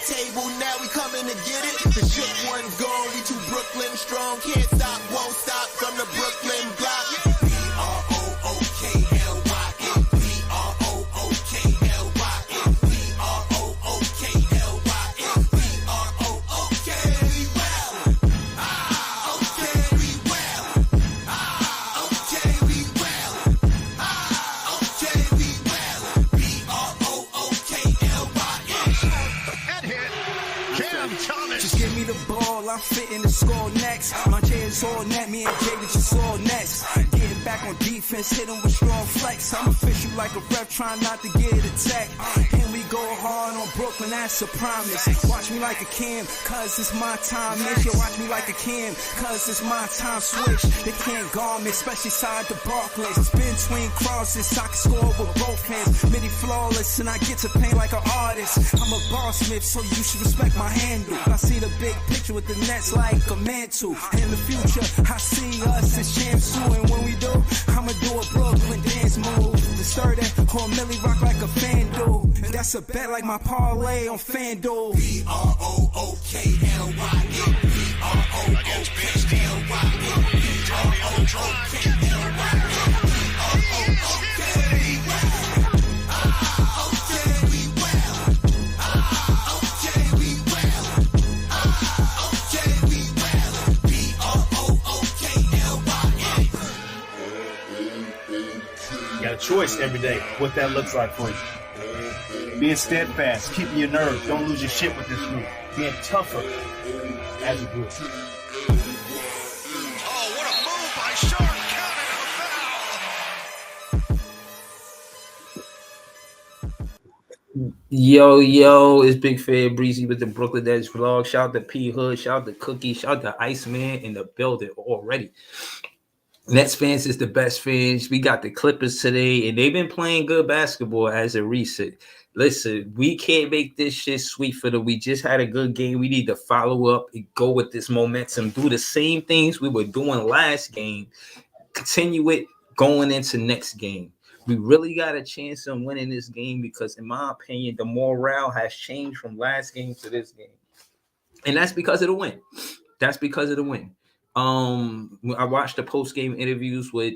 Table now, we coming to get it. The shook one's gone, we too Brooklyn strong. Can't stop, won't stop from the Brooklyn block. B-R-O-O-K-L-Y-N, B-R-O-O-K-L-Y-N, B-R-O-O-K-L-Y-N, B-R-O-O-K. We well, okay, we well, okay, we well, okay, we well, B-R-O-O-K-L-Y-N. Just give me the ball, I'm fitting to score next. My J is all net, me and Jada just all next. Getting back on defense, hit him with strong flex. I'm official like a ref, trying not to get attacked. And we go hard on Brooklyn, that's a promise. Watch me like a Cam, cause it's my time. Miss you, watch me like a Cam, cause it's my time. Switch, they can't guard me, especially side the Barclays. Spin between crosses, I can score with both hands. Midi flawless, and I get to paint like an artist. I'm a boss smith, so you should respect my handle. I see the big picture with the Nets like a mantle. In the future, I see us as champs too. And when we do, I'ma do a Brooklyn dance move. The sturdy or Millie rock like a FanDuel. And that's a bet like my parlay on FanDuel. B-R-O-O-K-L-Y-N, B-R-O-O-K-L-Y-N, You got a choice every day what that looks like for you. Being steadfast, keeping your nerve, don't lose your shit with this group. Being tougher as a group. Oh, what a move by Short, counted a foul. Yo, it's Big Fair Breezy with the Brooklyn Nets vlog. Shout out to P Hood, shout out to Cookie, shout out to Iceman in the building already. Nets fans is the best fans. We got the Clippers today, and they've been playing good basketball as a recent. Listen, we can't make this shit sweet for them. We just had a good game. We need to follow up and go with this momentum. Do the same things we were doing last game. Continue it going into next game. We really got a chance on winning this game because, in my opinion, the morale has changed from last game to this game. And that's because of the win. I watched the post-game interviews with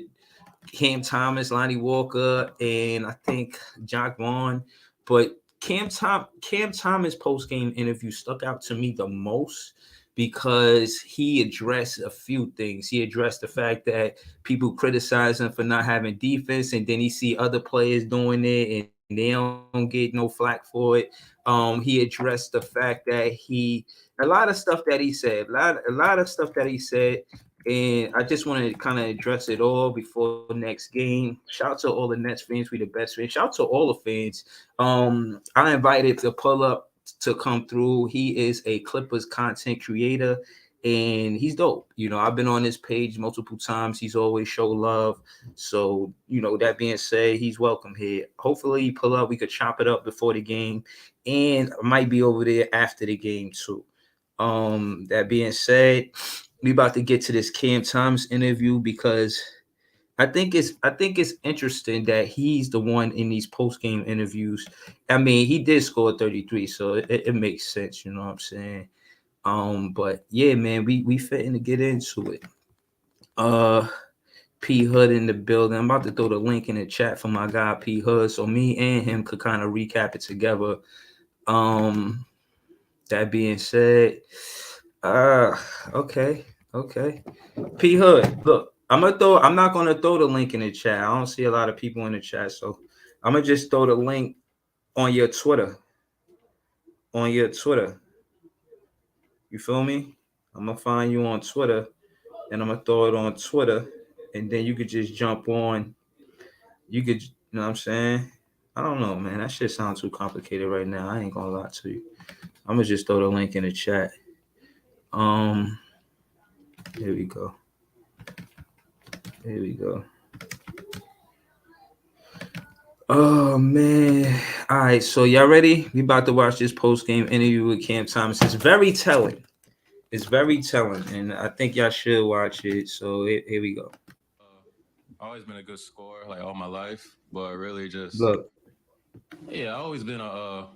Cam Thomas, Lonnie Walker, and I think Jock Vaughn. But Cam Thomas post-game interview stuck out to me the most because he addressed a few things. He addressed the fact that people criticize him for not having defense, and then he see other players doing it, and they don't get no flack for it. He addressed the fact that a lot of stuff that he said, and I just want to kind of address it all before the next game. Shout out to all the Nets fans. We the best fans. Shout out to all the fans. I invited to pull up to come through. He is a Clippers content creator, and he's dope. You know, I've been on his page multiple times. He's always show love. So, you know, that being said, he's welcome here. Hopefully he pull up. We could chop it up before the game, and I might be over there after the game too. That being said, we about to get to this Cam Thomas interview because I think it's interesting that he's the one in these post-game interviews. I mean, he did score 33, so it makes sense, you know what I'm saying? But yeah, man, we fitting to get into it. P Hood in the building. I'm about to throw the link in the chat for my guy P Hood, so me and him could kind of recap it together. That being said, okay. P Hood, look, I'm not gonna throw the link in the chat. I don't see a lot of people in the chat, so I'm gonna just throw the link on your Twitter. You feel me? I'm gonna find you on Twitter and I'm gonna throw it on Twitter, and then you could just jump on. You could, you know what I'm saying? I don't know, man. That shit sounds too complicated right now. I ain't gonna lie to you. I'm gonna just throw the link in the chat. Here we go. Here we go. Oh man. All right, so y'all ready? We about to watch this post-game interview with Cam Thomas. It's very telling. It's very telling, and I think y'all should watch it. So here we go. Always been a good scorer like all my life, but really just Look. Yeah, always been a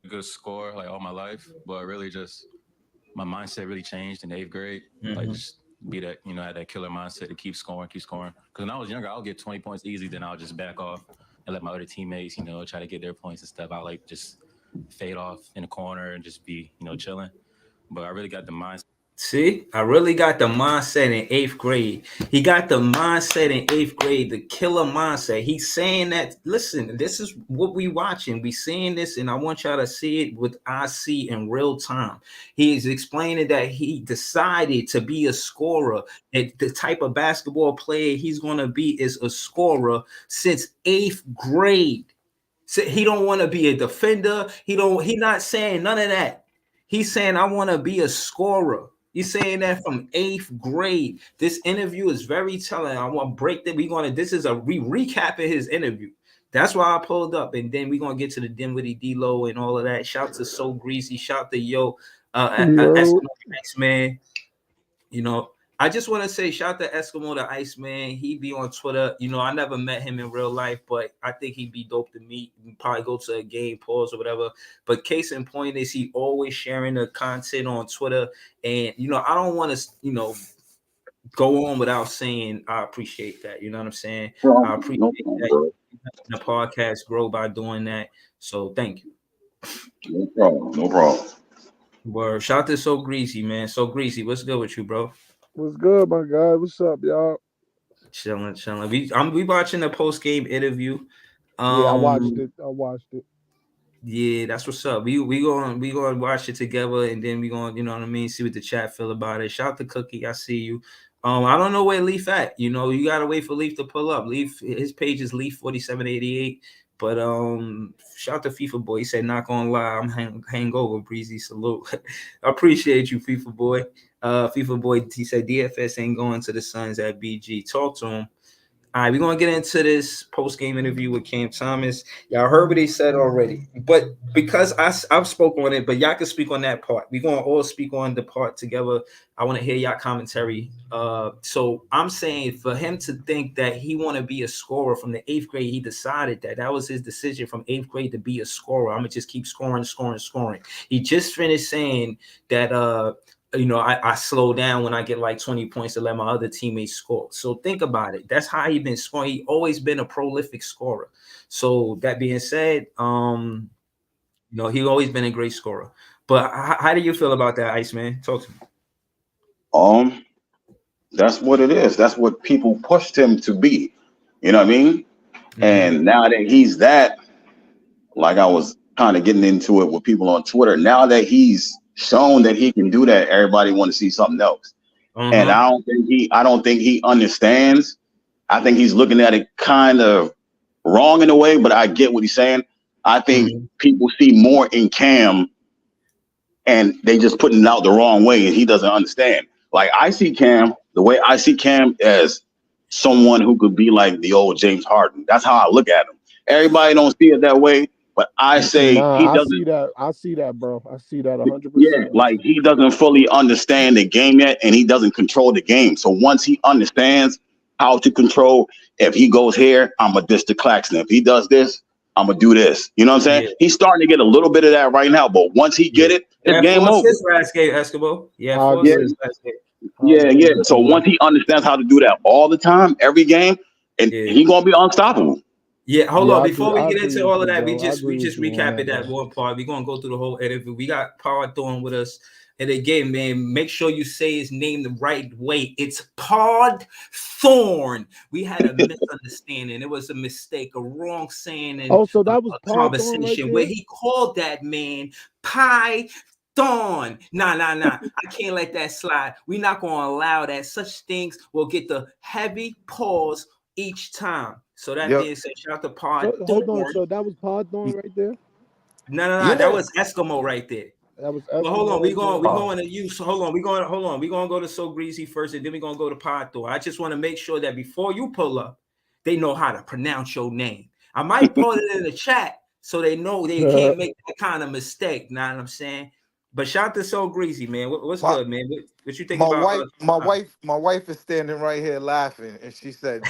good scorer like all my life, but really just my mindset really changed in the 8th grade. Like just be that, had that killer mindset to keep scoring. Because when I was younger, I would get 20 points easy, then I'll just back off and let my other teammates, try to get their points and stuff. I like just fade off in the corner and just be, chilling. But I really got the mindset. See, I really got the mindset in 8th grade. He got the mindset in 8th grade, the killer mindset. He's saying that, listen, this is what we watching. We seeing this, and I want y'all to see it with I see in real time. He is explaining that he decided to be a scorer. And the type of basketball player he's going to be is a scorer since 8th grade. So he don't want to be a defender. He not saying none of that. He's saying, I want to be a scorer. He's saying that from 8th grade. This interview is very telling. I want to break that. This is recapping his interview. That's why I pulled up. And then we're going to get to the Dinwiddie, D.Lo, and all of that. Shout to So Greasy. Shout to X-Man. I just want to say shout to Eskimo the Iceman. He be on Twitter. I never met him in real life, but I think he'd be dope to meet. We'd probably go to a game, pause or whatever. But case in point is he always sharing the content on Twitter. And, I don't want to, go on without saying I appreciate that. You know what I'm saying? I appreciate that the podcast grow by doing that. So thank you. No problem. Word. Shout to So Greasy, man. So Greasy, what's good with you, bro? What's good, my guy? What's up, y'all? Chilling. We watching the post game interview. Yeah, I watched it. Yeah, that's what's up. We gonna watch it together, and then we gonna see what the chat feel about it. Shout to Cookie, I see you. I don't know where Leaf at. You gotta wait for Leaf to pull up. Leaf, his page is Leaf 4788. But shout to FIFA boy. He said, not gonna lie, I'm hangover. Breezy salute. I appreciate you, FIFA boy. FIFA boy, he said DFS ain't going to the Suns at BG. Talk to him. All right, we're gonna get into this post-game interview with Cam Thomas. Y'all heard what he said already, but because I've spoken on it, but y'all can speak on that part. We're gonna all speak on the part together. I want to hear y'all commentary. So I'm saying for him to think that he want to be a scorer from the 8th grade, he decided that was his decision from 8th grade to be a scorer. I'm gonna just keep scoring. He just finished saying that I slow down when I get like 20 points to let my other teammates score. So think about it. That's how he's been scoring. He always been a prolific scorer. So that being said, he always been a great scorer. But how do you feel about that, Iceman? Talk to me. That's what it is. That's what people pushed him to be. You know what I mean? Mm-hmm. And now that he's that, like I was kind of getting into it with people on Twitter, now that he's shown that he can do that, everybody want to see something else. And I don't think he understands. I think he's looking at it kind of wrong in a way, but I get what he's saying. I think people see more in Cam and they just putting it out the wrong way, and he doesn't understand. Like I see Cam, the way I see Cam as someone who could be like the old James Harden. That's how I look at him. Everybody don't see it that way. But I say he doesn't. I see that, bro. I see that 100%. Yeah, like he doesn't fully understand the game yet, and he doesn't control the game. So once he understands how to control, if he goes here, I'm gonna dish to Claxton. If he does this, I'm gonna do this. You know what I'm saying? Yeah. He's starting to get a little bit of that right now, but once he get it, it's game over. Eskimo. So once he understands how to do that all the time, every game, and he's gonna be unstoppable. Yeah, hold on. Before we get into all of that, we just recapped that one part. We're gonna go through the whole interview. We got Power Thorn with us. And again, man, make sure you say his name the right way. It's Pod Thorn. We had a misunderstanding. It was a mistake, a wrong saying. So that was a conversation right where he called that man Pie Dawn. Nah. I can't let that slide. We're not going to allow that. Such things will get the heavy pause each time. So that being said, shout out to Pod. So, hold on. So that was Pod Thorn right there? No. That was Eskimo right there. That was Well, hold on. Eskimo We're right going to use. Hold on. We're going to go to So Greasy first, and then we're going to go to Pod Thor. I just want to make sure that before you pull up, they know how to pronounce your name. I might put it in the chat so they know they can't make that kind of mistake. Know what I'm saying? But shout out to So Greasy, man. What's good, man? What you think about? My wife is standing right here laughing, and she said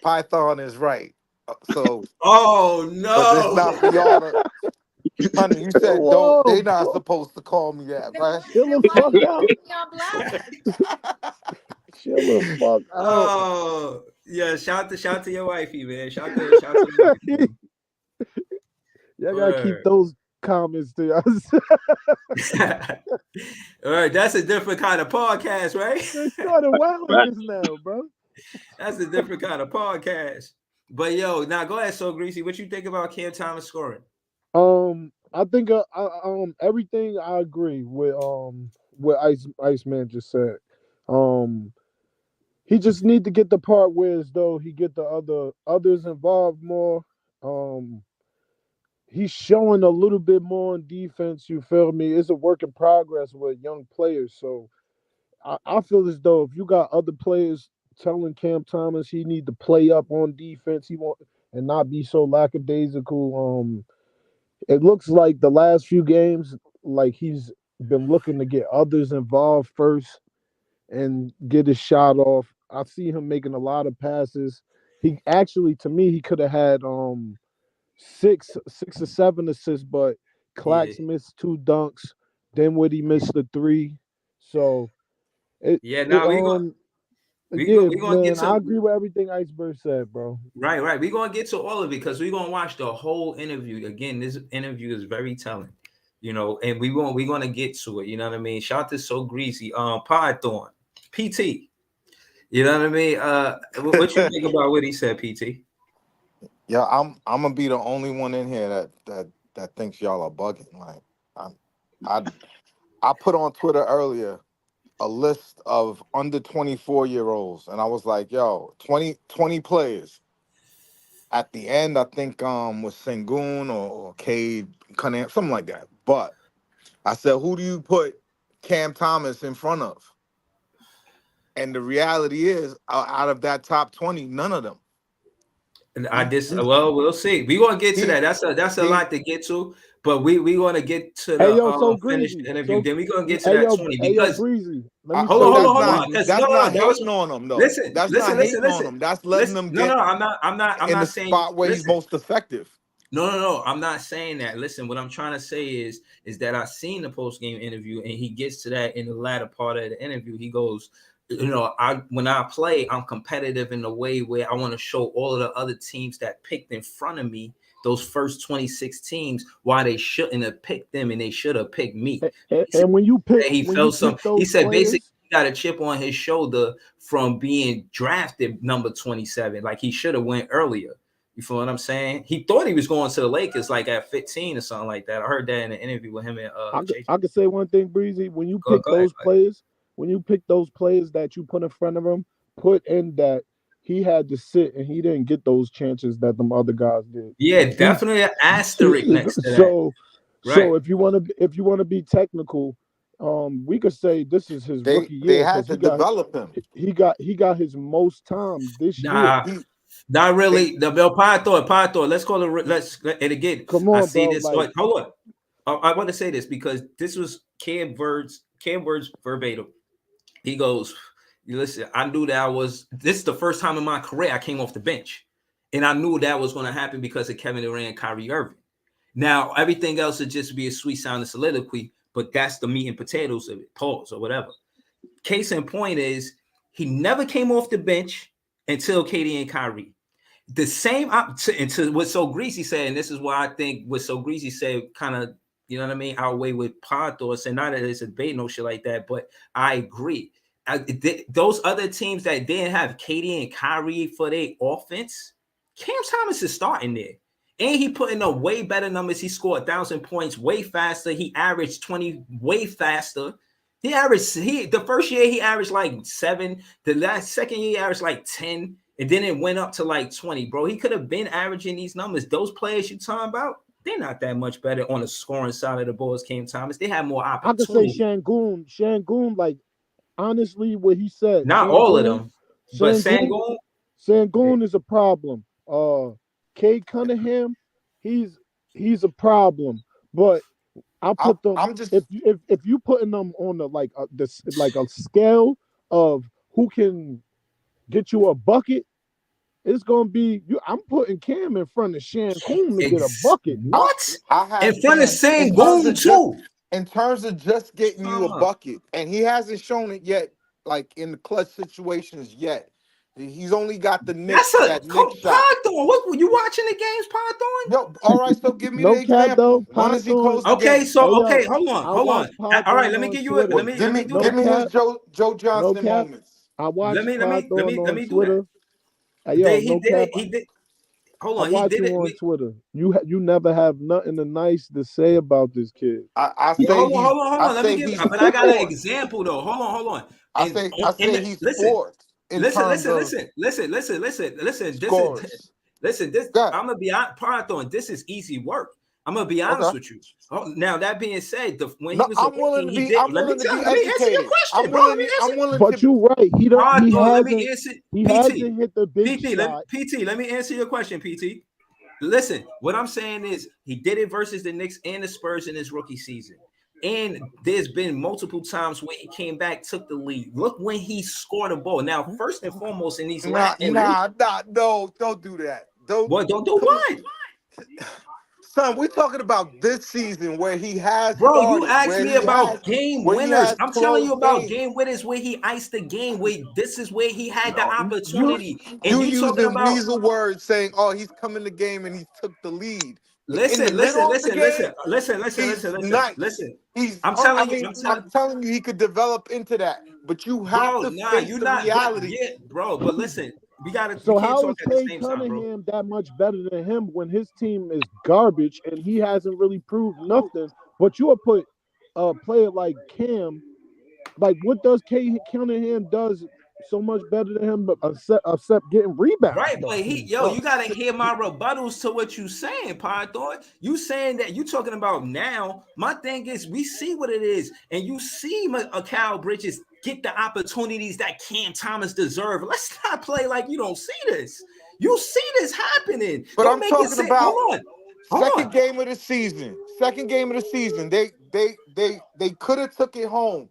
Python is right. So, oh but it's no, not for y'all to. Honey, you said Whoa, don't. They not supposed to call me that, right? Chill the fuck out. Chill the fuck out. Oh yeah, shout out to your wifey, man. Shout out to your wifey. Y'all gotta keep those comments to us. All right, that's a different kind of podcast, right? They started wilding this now, bro. That's a different kind of podcast. But yo, now go ahead, So Greasy. What you think about Cam Thomas scoring? I think everything I agree with what Iceman just said. He just need to get the part where as though he get the others involved more. He's showing a little bit more on defense. You feel me? It's a work in progress with young players. So I feel as though if you got other players telling Cam Thomas he need to play up on defense, he want and not be so lackadaisical. It looks like the last few games, like he's been looking to get others involved first and get his shot off. I see him making a lot of passes. He actually, to me, he could have had six or seven assists, but Clax missed 2 dunks. Dinwiddie missed the 3. So we gonna get to. I agree with everything Iceberg said, bro. Right. We're gonna get to all of it because we're gonna watch the whole interview. Again, this interview is very telling, and we're gonna get to it. You know what I mean? Shout out to So Greasy, Python, PT. You know what I mean? What you think about what he said, PT? Yeah, I'm gonna be the only one in here that thinks y'all are bugging. Like, I put on Twitter earlier a list of under 24-year-olds, and I was like, yo, 20 players. At the end, I think was Sengun or Cade Cunningham, something like that. But I said, who do you put Cam Thomas in front of? And the reality is, out of that top 20, none of them. And we'll see. We're gonna get to that. That's a lot to get to, but we're gonna get to the finish the interview. Then we're gonna get to that 20 because hold on. That's not hating on them though. Listen, that's not hating on them. That's letting them get. No, I'm not saying spot where he's most effective. No. I'm not saying that. Listen, what I'm trying to say is that I've seen the post game interview, and he gets to that in the latter part of the interview. He goes, when I play, I'm competitive in a way where I want to show all of the other teams that picked in front of me, those first 26 teams, why they shouldn't have picked them and they should have picked me. And when you pick, he said basically he got a chip on his shoulder from being drafted number 27. Like he should have went earlier. You feel what I'm saying? He thought he was going to the Lakers like at 15 or something like that. I heard that in an interview with him and I could say one thing, Breezy. When you pick those players. When you pick those players that you put in front of him, put in that he had to sit and he didn't get those chances that them other guys did. Yeah, definitely an asterisk next to that. So if you want to be technical, we could say this is his rookie year. They had to develop him. He got his most time this year. Not really. The Python. Let's call it. And again, come on, I see bro, this. like, hold on. I want to say this because this was Cam words verbatim. He goes, listen, I knew this is the first time in my career I came off the bench. And I knew that was going to happen because of Kevin Durant and Kyrie Irving. Now, everything else would just be a sweet sounding soliloquy, but that's the meat and potatoes of it, pause or whatever. Case in point is he never came off the bench until KD and Kyrie. The same into what So Greasy said, and this is why I think what So Greasy said kind of, you know what I mean, outweigh with pod thoughts, and not that it's a debate, no shit like that, but I agree. Those other teams that didn't have KD and Kyrie for their offense, Cam Thomas is starting there. And he put in a way better numbers. He scored 1,000 points way faster. He averaged 20 way faster. The first year he averaged like 7. The second year he averaged like 10. And then it went up to like 20, bro. He could have been averaging these numbers. Those players you talking about, they're not that much better on the scoring side of the ball as Cam Thomas. They have more opportunity. I could say Şengün, like, honestly, what he said. Not all of them, but Şengün is a problem. Cade Cunningham, he's a problem. But I put them. If you putting them on a scale of who can get you a bucket, it's gonna be you. I'm putting Cam in front of Şengün to get a bucket. What? In front of Şengün too. In terms of just getting you a bucket, and he hasn't shown it yet, like in the clutch situations yet. He's only got the Nick shot. Python. What you watching the games, Python? No, all right. So give me the example. When is he close? Okay, hold on. All right, let me give you it. Give me his Joe Johnson moments. I watched. Let me do Twitter. Hey, he did it. Hold on, he did it on Twitter. You never have nothing nice to say about this kid. Hold on. Let me give. But I got an example though. Hold on. I say he's fourth. Listen. This I'm gonna be honest, Python. This is easy work. I'm gonna be honest with you. Now that being said, when he was I'm willing to be educated. But you're right. He hasn't hit the big shot. PT, let me answer your question, PT. Listen, what I'm saying is he did it versus the Knicks and the Spurs in his rookie season. And there's been multiple times where he came back, took the lead. Look when he scored a ball. Now, first and foremost, in these no, don't do that. Don't do what? Son, we're talking about this season where he has. Bro, started, you asked me about game winners. I'm telling you about game winners where he iced the game. Where this is where he had the opportunity. You used the weasel word saying, "Oh, he's come in the game and he took the lead." Listen. I'm telling you, he could develop into that, but you have to face the reality, bro. But listen. So how is Cade Cunningham that much better than him when his team is garbage and he hasn't really proved nothing? But you will put a player like Cam, like what does Cade Cunningham does so much better than him, but except getting rebounds? Right, but you gotta hear my rebuttals to what you saying, Python. You saying that you talking about now. My thing is, we see what it is, and you see Mikal Bridges get the opportunities that Cam Thomas deserve. Let's not play like you don't see this. You see this happening. But I'm talking about second game of the season. They could have took it home.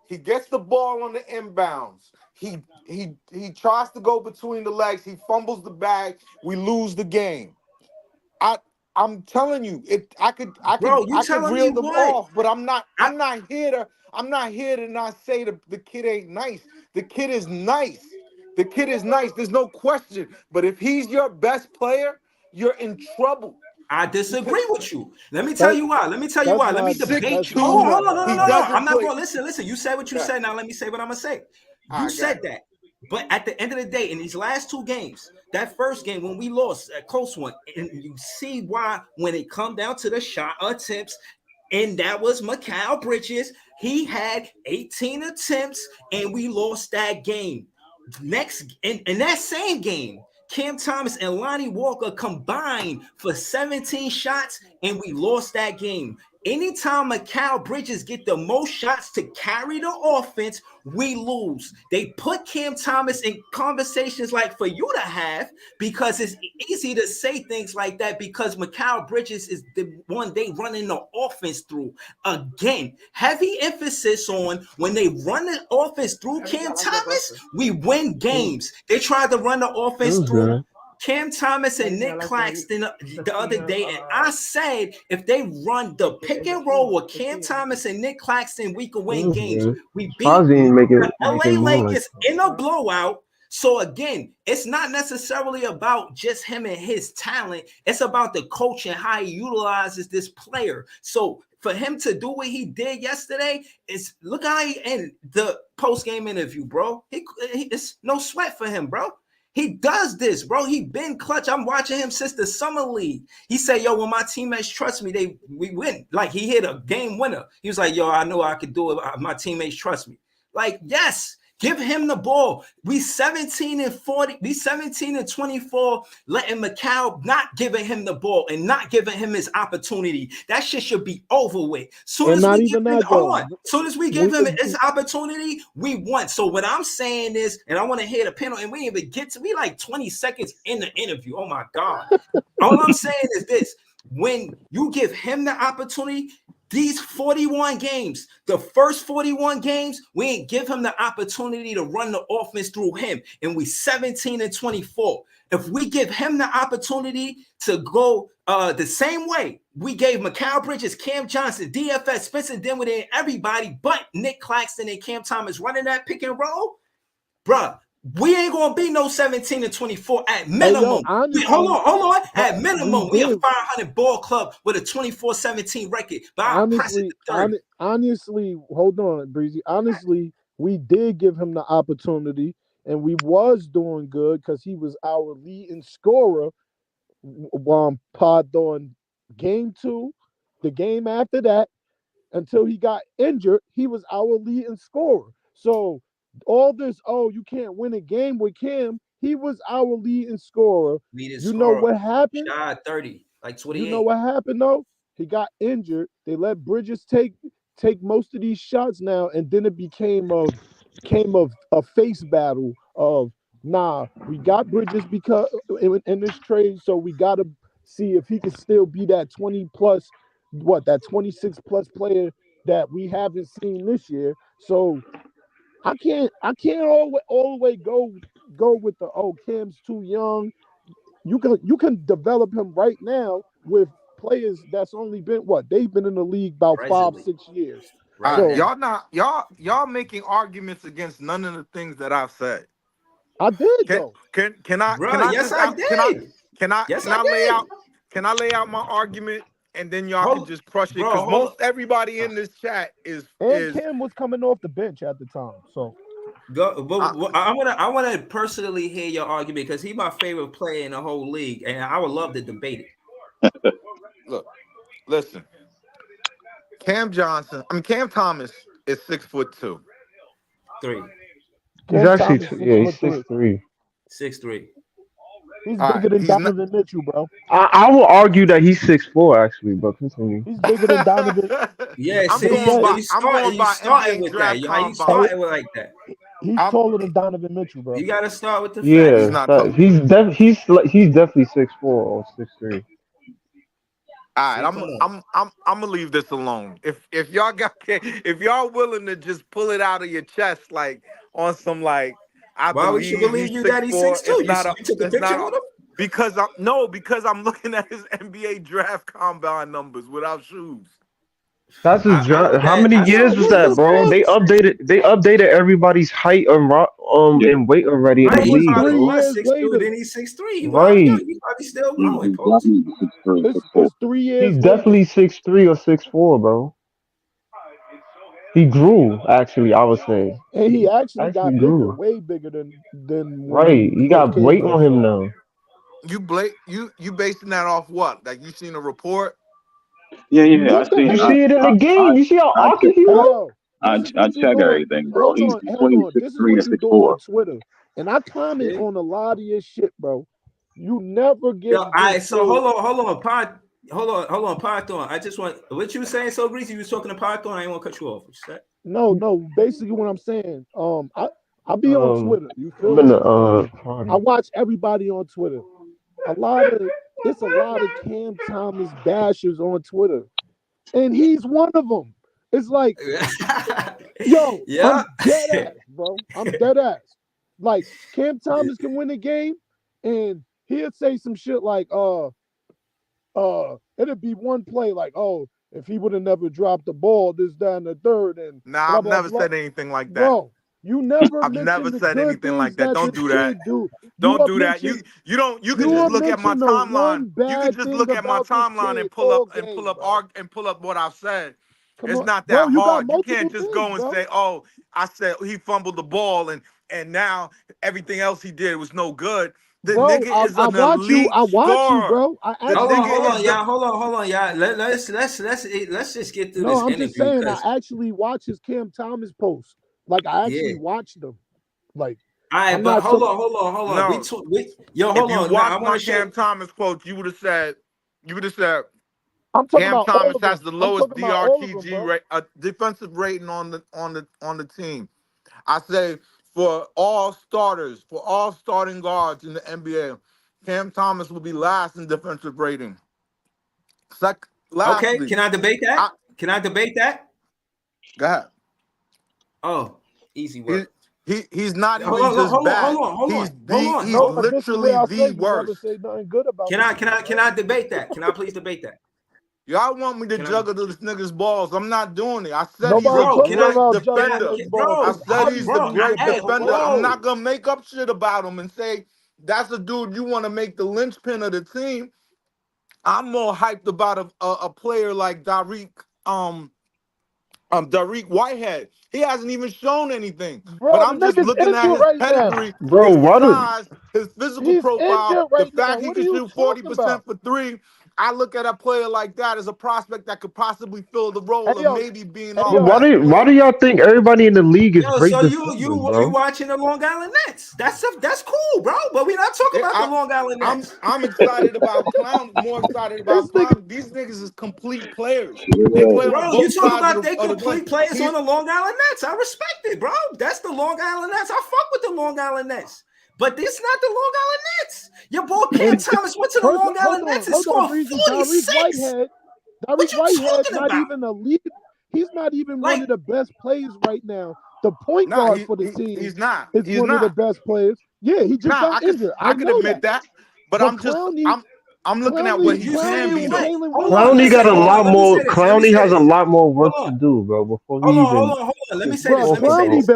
He gets the ball on the inbounds. He tries to go between the legs. He fumbles the bag. We lose the game. I'm telling you, I could reel them off, but I'm not here to not say the kid ain't nice. The kid is nice. There's no question. But if he's your best player, you're in trouble. I disagree with you. Let me tell you why. Let me debate you. Hold on. No. I'm not going to listen. You said what you said. Now let me say what I'm going to say. You said that. But at the end of the day, in these last two games, that first game when we lost, a close one, and you see why when it come down to the shot attempts, and that was Mikal Bridges, he had 18 attempts, and we lost that game. Next, in that same game, Cam Thomas and Lonnie Walker combined for 17 shots, and we lost that game. Anytime Mikal Bridges get the most shots to carry the offense, we lose. They put Cam Thomas in conversations like for you to have, because it's easy to say things like that because Mikal Bridges is the one they running the offense through. Again, heavy emphasis on when they run the offense through Cam Thomas, we win games. They tried to run the offense through Cam Thomas and Nick Claxton the other day, and I said if they run the pick and roll with Cam Thomas and Nick Claxton, we can win games. We beat the LA Lakers in a blowout. So again, it's not necessarily about just him and his talent. It's about the coach and how he utilizes this player. So for him to do what he did yesterday, look how he ended the post-game interview, bro. It's no sweat for him, bro. He does this, bro. He been clutch. I'm watching him since the summer league. He said, yo, when my teammates trust me, we win. Like, he hit a game winner. He was like, yo, I know I could do it. My teammates trust me. Like, yes, give him the ball. We 17 and 40. We 17 and 24, letting Macau not giving him the ball and not giving him his opportunity. That shit should be over with. Soon as we give him his opportunity, we won. So what I'm saying is, and I want to hear the panel, and we didn't even get to me like 20 seconds in the interview. Oh my God. All I'm saying is this: when you give him the opportunity, these 41 games, the first 41 games, we ain't give him the opportunity to run the offense through him. And we 17 and 24. If we give him the opportunity to go the same way we gave Mikal Bridges, Cam Johnson, DFS, Spencer Dinwiddie, and everybody but Nick Claxton and Cam Thomas running that pick and roll, bruh, we ain't gonna be no 17 and 24 at minimum. Hey, yo, hold on. At minimum, we a 500 ball club with a 24-17 record. But honestly, hold on, Breezy. Honestly, we did give him the opportunity, and we was doing good because he was our leading scorer. On game 2, the game after that, until he got injured, he was our leading scorer. So all this, you can't win a game with Cam. He was our leading scorer. Know what happened? Shot 30, like 28. You know what happened though? He got injured. They let Bridges take most of these shots now, and then it became a face battle of we got Bridges because in this trade, so we got to see if he can still be that 20 plus, that 26 plus player that we haven't seen this year. So I can't all the way go with the Cam's too young. You can develop him right now with players that's only been they've been in the league about 5-6 years. Right. So, y'all making arguments against none of the things that I've said. I did though. Can I lay out my argument, and then y'all can just crush it, because most everybody in this chat is Cam was coming off the bench at the time. So I want to personally hear your argument, because he's my favorite player in the whole league, and I would love to debate it. Look, listen. Cam Thomas is 6'2". 3. He's actually he's 6'3". 6'3". He's bigger than Donovan Mitchell, bro. I will argue that he's 6'4", actually, but continue. He's bigger than Donovan. Yeah, I'm going by starting with that. How you starting with like that? He's taller than Donovan Mitchell, bro. You gotta start with the facts. He's definitely 6'4" or 6'3". All right, I'm gonna leave this alone. If y'all willing to just pull it out of your chest, like on some like, why would you believe you that he's 6'2"? You took a picture with him? Because I'm looking at his NBA draft combine numbers without shoes. That's his draft. How many years was that, bro? They updated everybody's height and weight already in the league. 3 years later, then he's 6'3". Right. He's probably still growing. It's 3 years. He's definitely 6'3" or 6'4", bro. He grew, actually, I would say. And he actually got bigger, way bigger than right. He got weight on him now. You basing that off what? Like, you seen a report? Yeah. I see. You see it in the game. You see how awkward he was? I check everything, bro. He's between 6'3" and 6'4". On Twitter, and I comment on a lot of your shit, bro. You never get. All right, so hold on, Python. I just want what you were saying. So Greasy, you was talking to Python. I didn't want to cut you off. No. Basically, what I'm saying, I be on Twitter. You feel me? I watch everybody on Twitter. It's a lot of Cam Thomas bashers on Twitter, and he's one of them. It's like, yo, yeah. I'm dead ass, bro. I'm dead ass. Like, Cam Thomas can win a game, and he'll say some shit like, it'd be one play like, if he would have never dropped the ball, this, that, and the third, and I've never said anything like that. Bro, you never. I've never said anything like that. Don't do that. Don't do that. You can just look at my timeline. You can just look at my timeline and pull up what I've said. It's not that hard. You can't just go and say, I said he fumbled the ball and and now everything else he did was no good. The Bro, nigga is I an watch you. elite I watch you, scorer. bro. I The Hold actually on, nigga hold is on, watch you. y'all. Hold on, y'all. Let's just get through No, this I'm just interview saying. I because actually watch his Cam Thomas posts. Like I yeah. actually watched them. Like All right, I'm but not hold so. on, hold on, hold on. no. Yo, If hold you on. Now I watch want my to show. Cam Thomas quotes, you would have said I'm talking Cam about all Thomas of has them. the I'm lowest talking about all of them, DRTG bro. defensive rating on the team. I say for all starters, for all starting guards in the NBA, Cam Thomas will be last in defensive rating. Okay, Lastly, can I debate that? Can I debate that? go ahead. Oh, easy He, work. he's not Hold even on, just hold on, bad. hold on, hold He's on, hold on. he's No, Hold. but this is where literally I the say you never worst. say nothing good about Can this I nigga, bro. debate that? Can I please debate that? Y'all want me to Can I, juggle this nigga's balls? I'm not doing it. I said he's a Nobody bro? talking Can I, great about juggling defender. niggas' balls. I bro? said he's the Obviously, he's the great Hey, best defender. player. I'm whoa. not gonna make up shit about him and say that's the dude you want to make the linchpin of the team. I'm more hyped about a player like Dariq Whitehead. He hasn't even shown anything. But Bro, the I'm just nigga's looking at injured his right now. pedigree, Bro, his why do size, his physical He's profile, injured the right now. fact he What are can you shoot talking 40% about? for three. I look at a player like that as a prospect that could possibly fill the Hey role of yo, maybe being hey our but yo, best why player. do y'all think everybody in the league is Yo, great so defenders, you bro? watching the Long Island Nets? That's cool, bro. But we're not talking Yeah, about the Long Island Nets. I'm excited about Clown, more excited this about nigga, Clown. These niggas is complete players. They play Yeah. on Bro, you both talk sides about they of the game. complete players He's on the Long Island Nets. I respect it, bro. That's the Long Island Nets. I fuck with the Long Island Nets. But this not the Long Island Nets. Your boy Cam and Thomas went to the first, Long Island Nets and hold on, scored Breezy. 46. Dariq What you Whitehead, talking not about? even a lead. He's not even one Like, of the best players right now. The point nah, guard for the team he's not. is He's one of the not. best players. Yeah, he just Nah, got injured. I I could know that. admit that. But But Clowney, I'm looking at what Clowney, he you can Clowney saying be and what? though. Jalen Hold on, Brunson Clowney is got listen, a hold better. on. lot Let me say more. this. Let me Clowney say has a this. lot more Hold work to on. do, bro, before he Hold on, even hold on, hold on. Let me gets say this. Bro, Let me talking, say bro. Clowney this.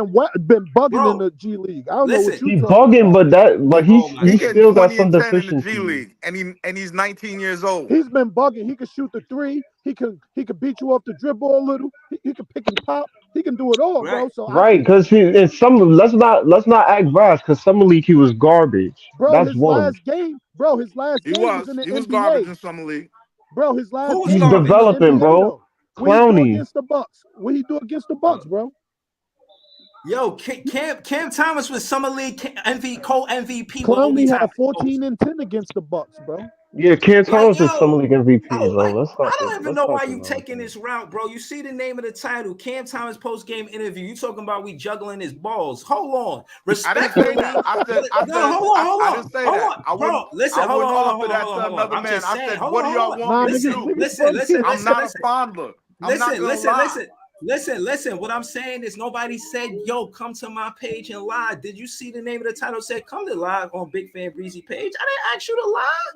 been bugging in Bro, the G League. I don't know what listen. you He talking bugging, about. but Oh my He he getting still goodness. got 20 some and 10 in the G deficiencies. League, and he's 19 years old. He's been bugging. He can shoot the three. He can beat you off the dribble a little. He can pick and pop. He can do it all, Right. bro. So I Right, think, because he in some let's not act brash because summer league he was garbage. bro, That's one. his last game was in the He was garbage NBA. in summer league. Bro, his Who last was He's game was in garbage? the developing, NBA bro. though. What he do Clowney. against the Bucks? What he do against the Bucks, bro? Yo, Cam Thomas was summer league co MVP with Obi Clowney had Toppin. 14 and 10 against the Bucks, bro. Yeah, Cam Like, Thomas is summer yo, league MVP, bro. like, I don't even Let's know not why you deny taking that. this route, bro. You see the name of the title, Cam Thomas post game interview. You talking about we juggling his balls? Hold on, I didn't say respectfully. that. No, I didn't say hold that. on, bro. Listen, I hold wouldn't on, hold on, offer hold on, that hold to on, hold on. another I'm man. just I saying, said, hold what on, do hold y'all on. want Nah, me to niggas, do? niggas Listen, bugging. I'm not a fondler. I'm not gonna lie. Listen. What I'm saying is nobody said, yo, come to my page and lie. Did you see the name of the title? Said, come to live on Big Fan Breezy page. I didn't ask you to lie.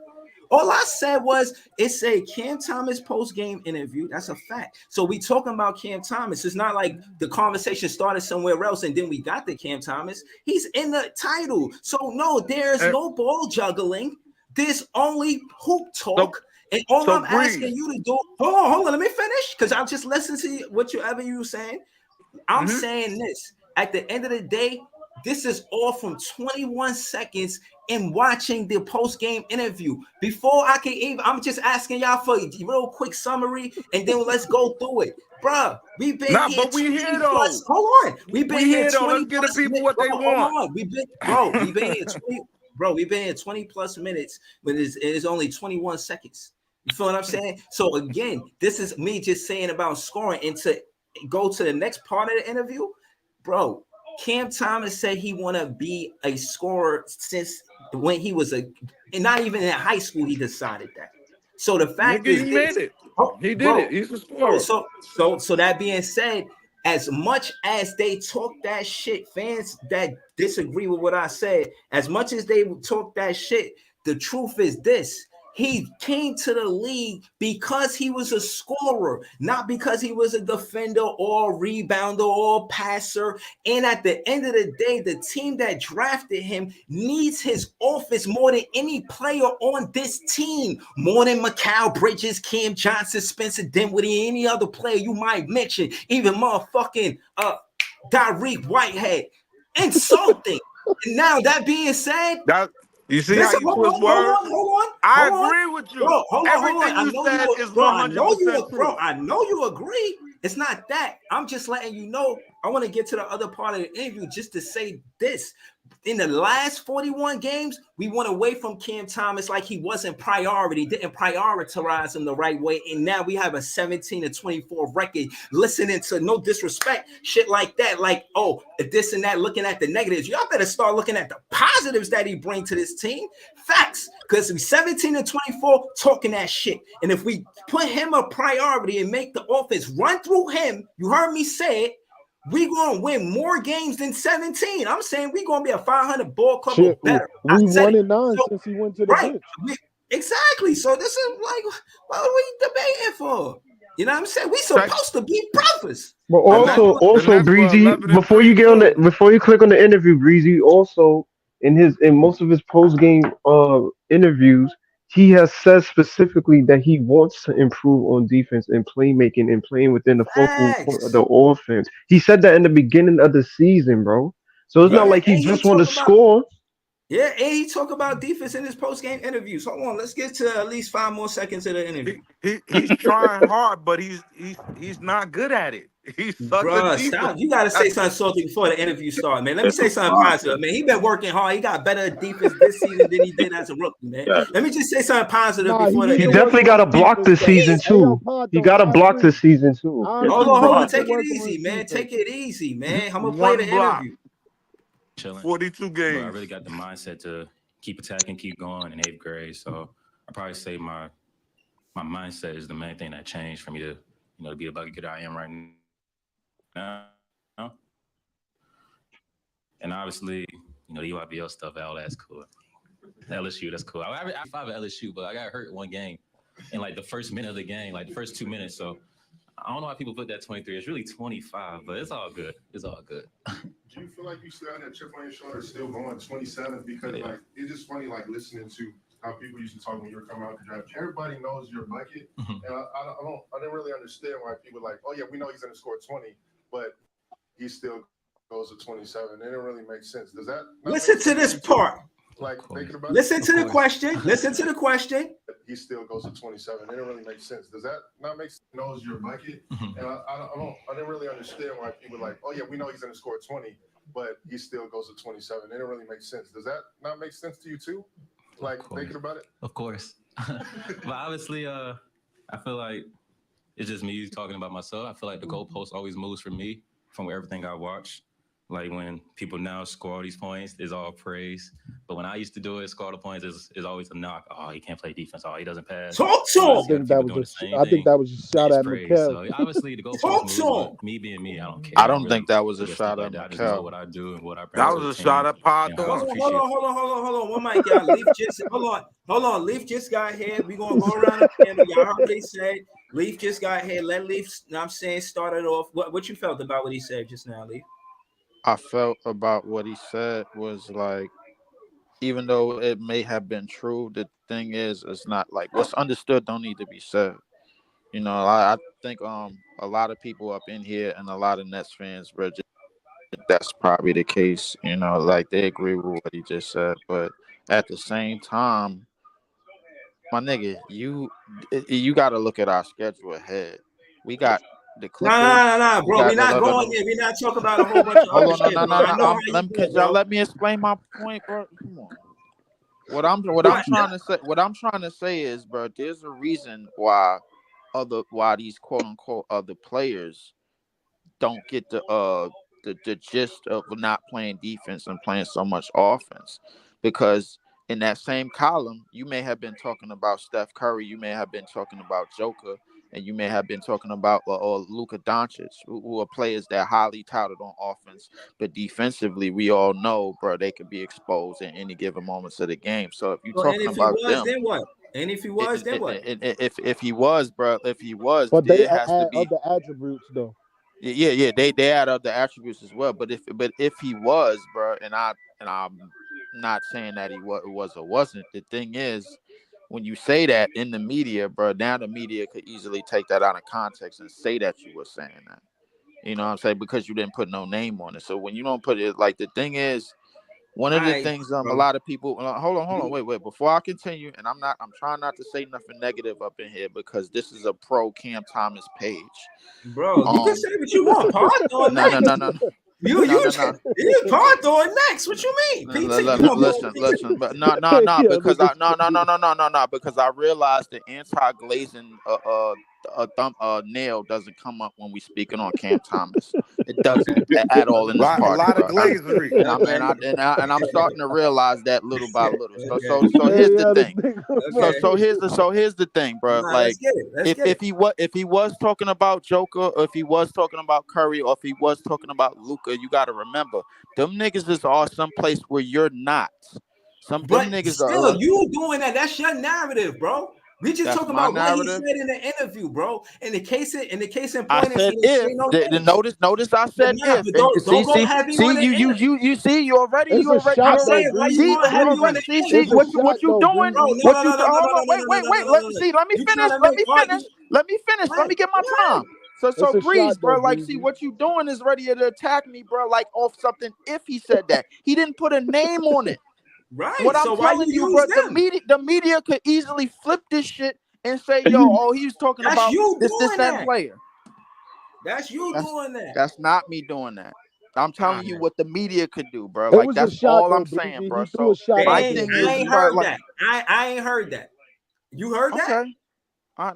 All I said was it's a Cam Thomas post-game interview. That's a fact. So we talking about Cam Thomas. It's not like the conversation started somewhere else and then we got the Cam Thomas. He's in the title. So no, there's And no ball juggling. There's only hoop so talk. And all so I'm breathe. asking you to do, hold on, let me finish. Because I'll just listen to whatever you were saying. I'm Mm-hmm. saying this. At the end of the day, this is all from 21 seconds in watching the post-game interview. Before I can even, I'm just asking y'all for a real quick summary, and then let's go through it. Bruh, we've been Nah, here but we 20 here plus. though. Hold on. We've been We here here though. 20 Let's get the plus people minutes. what they Bro, hold want. on. We've been here 20. Bro, we've been here 20 plus minutes when it's only 21 seconds. You feel what I'm saying? So again, this is me just saying about scoring, and to go to the next part of the interview, bro. Cam Thomas said he want to be a scorer since when he was and not even in high school he decided that. So the fact Nigga, is he this, made it. He did bro. it. He's a scorer. So that being said, as much as they talk that shit, fans that disagree with what I said, as much as they talk that shit, the truth is this. He came to the league because he was a scorer, not because he was a defender or a rebounder or a passer. And at the end of the day, the team that drafted him needs his office more than any player on this team, more than Mikal Bridges, Cam Johnson, Spencer Dinwiddie, any other player you might mention, even motherfucking Dariq Whitehead. Insulting. And now that being said, That you see how listen, you twist words? hold I on. agree with you. Bro, hold on. Everything I you know said you, is bro. I know 100% you, true. bro. I know you agree. It's not that. I'm just letting you know. I want to get to the other part of the interview just to say this. In the last 41 games, we went away from Cam Thomas like he wasn't priority, didn't prioritize him the right way. And now we have a 17-24 record, listening to no disrespect, shit like that. Like, oh, this and that, looking at the negatives. Y'all better start looking at the positives that he brings to this team. Facts. Because we 17-24 talking that shit. And if we put him a priority and make the offense run through him, you heard me say it, we're going to win more games than 17. I'm saying we're going to be a 500 ball club or better. We won in 9 since he went to the bench. Exactly. So this is like, what are we debating for? You know what I'm saying? We supposed to be brothers. But also, Breezy, before you click on the interview, Breezy, also in most of his post game interviews, he has said specifically that he wants to improve on defense and playmaking and playing within the focal point of the offense. He said that in the beginning of the season, bro. So it's not like he just want to score. Yeah, and he talk about defense in his post-game interviews. Hold on, let's get to at least 5 more seconds of the interview. He's trying hard, but he's not good at it. He's such a defense. Stop. You got to say something salty before the interview starts, man. Let me say something positive, man. He been working hard. He got better defense this season than he did as a rookie, man. Let me just say something positive before the He definitely got to block this season, too. He got to block this season, too. Hold on. Take it easy, man. Take it easy, man. I'm going to play the interview. Chilling. 42 games. But I really got the mindset to keep attacking, keep going in 8th grade. So I probably say my mindset is the main thing that changed for me to, to be the bucket getter I am right now. And obviously, the UIBL stuff, all that's cool. LSU, that's cool. I at LSU, but I got hurt one game in like the first minute of the game, like the first 2 minutes. So I don't know why people put that 23. It's really 25, but it's all good. It's all good. Do you feel like you still have that chip on your shoulder, still going 27? Because like it's just funny, like listening to how people used to talk when you were coming out the draft. Everybody knows your bucket, and I didn't really understand why people were like, oh yeah, we know he's going to score 20, but he still goes to 27. It didn't really make sense. Does that listen to this part? Like thinking about listen to the question. Listen to the question. He still goes to 27. It didn't really make sense. Does that not make sense? He knows your bucket, and I didn't really understand why people were like, oh yeah, we know he's going to score 20, but he still goes to 27. It didn't really make sense. Does that not make sense to you too? Like thinking about it? Of course. But obviously, I feel like it's just me talking about myself. I feel like the goalpost always moves for me from everything I watch. Like when people now score all these points, it's all praise. But when I used to do it, score the points is always a knock. Oh, he can't play defense. Oh, he doesn't pass. Talk to him. I think that was a shot at praise. McKell. So obviously the goalpost moves. Me being me, I don't care. I don't think that was a shot at I just know McKell. what I do and what I That was a shot at Pod. Hold on. One mic, y'all. Leaf just hold on. Leaf just got here. We're gonna go around the panel. Y'all heard what he said. Leaf just got here. Let Leaf, start it off. What you felt about what he said just now, Leaf? I felt about what he said was like, even though it may have been true, the thing is, it's not like what's understood don't need to be said. I think a lot of people up in here and a lot of Nets fans, bro, that's probably the case. Like they agree with what he just said, but at the same time, my nigga, you got to look at our schedule ahead. We got the Clippers. Nah, bro. We're not going there. We're not talking about a whole bunch of other shit. Could y'all let me explain my point, bro? Come on. What I'm trying to say is, bro, there's a reason why these quote unquote other players don't get the gist of not playing defense and playing so much offense, because in that same column, you may have been talking about Steph Curry, you may have been talking about Joker, and you may have been talking about Luka Doncic, who are players that are highly touted on offense, but defensively, we all know, bro, they could be exposed in any given moments of the game. So if you're talking about them, then what? And if he was, then what? If he was, bro, but they add other attributes though. Yeah, they add other attributes as well. But if he was, bro, and I'm not saying that he was or wasn't. The thing is, when you say that in the media, bro, now the media could easily take that out of context and say that you were saying that. You know what I'm saying? Because you didn't put no name on it. So when you don't put it, like the thing is, one of the things a bro. lot of people hold on, wait. Before I continue, and I'm trying not to say nothing negative up in here because this is a pro Cam Thomas page. Bro, you can say what you want. Parthon next. No. You Parthon next. What you mean? Listen, but no, because because I realized the anti-glazing nail doesn't come up when we speaking on Cam Thomas. It doesn't at all in this A party. lot of glazery. And I'm starting to realize that little by little. So here's the thing. So here's the thing, bro. Like if he was talking about Joker, or if he was talking about Curry, or if he was talking about Luka, you got to remember them niggas is all someplace where you're not. Them niggas still, you doing that? That's your narrative, bro. We just talking about narrative. what he said in the interview, bro. In the case in point, I said if. Notice I said if. You see, you already. I'm saying, why you gonna have me on the see what you doing? Let me finish. Let me get my time. So Breeze, bro, like, see what you doing is ready to attack me, bro, like off something. If he said that, he didn't put a name on it. Right. What I'm telling you, bro, the media could easily flip this shit and say, he was talking about that player. That's you doing that. That's not me doing that. I'm telling you what the media could do, bro. Like that's all I'm saying, bro. So I ain't heard that. I ain't heard that. You heard that?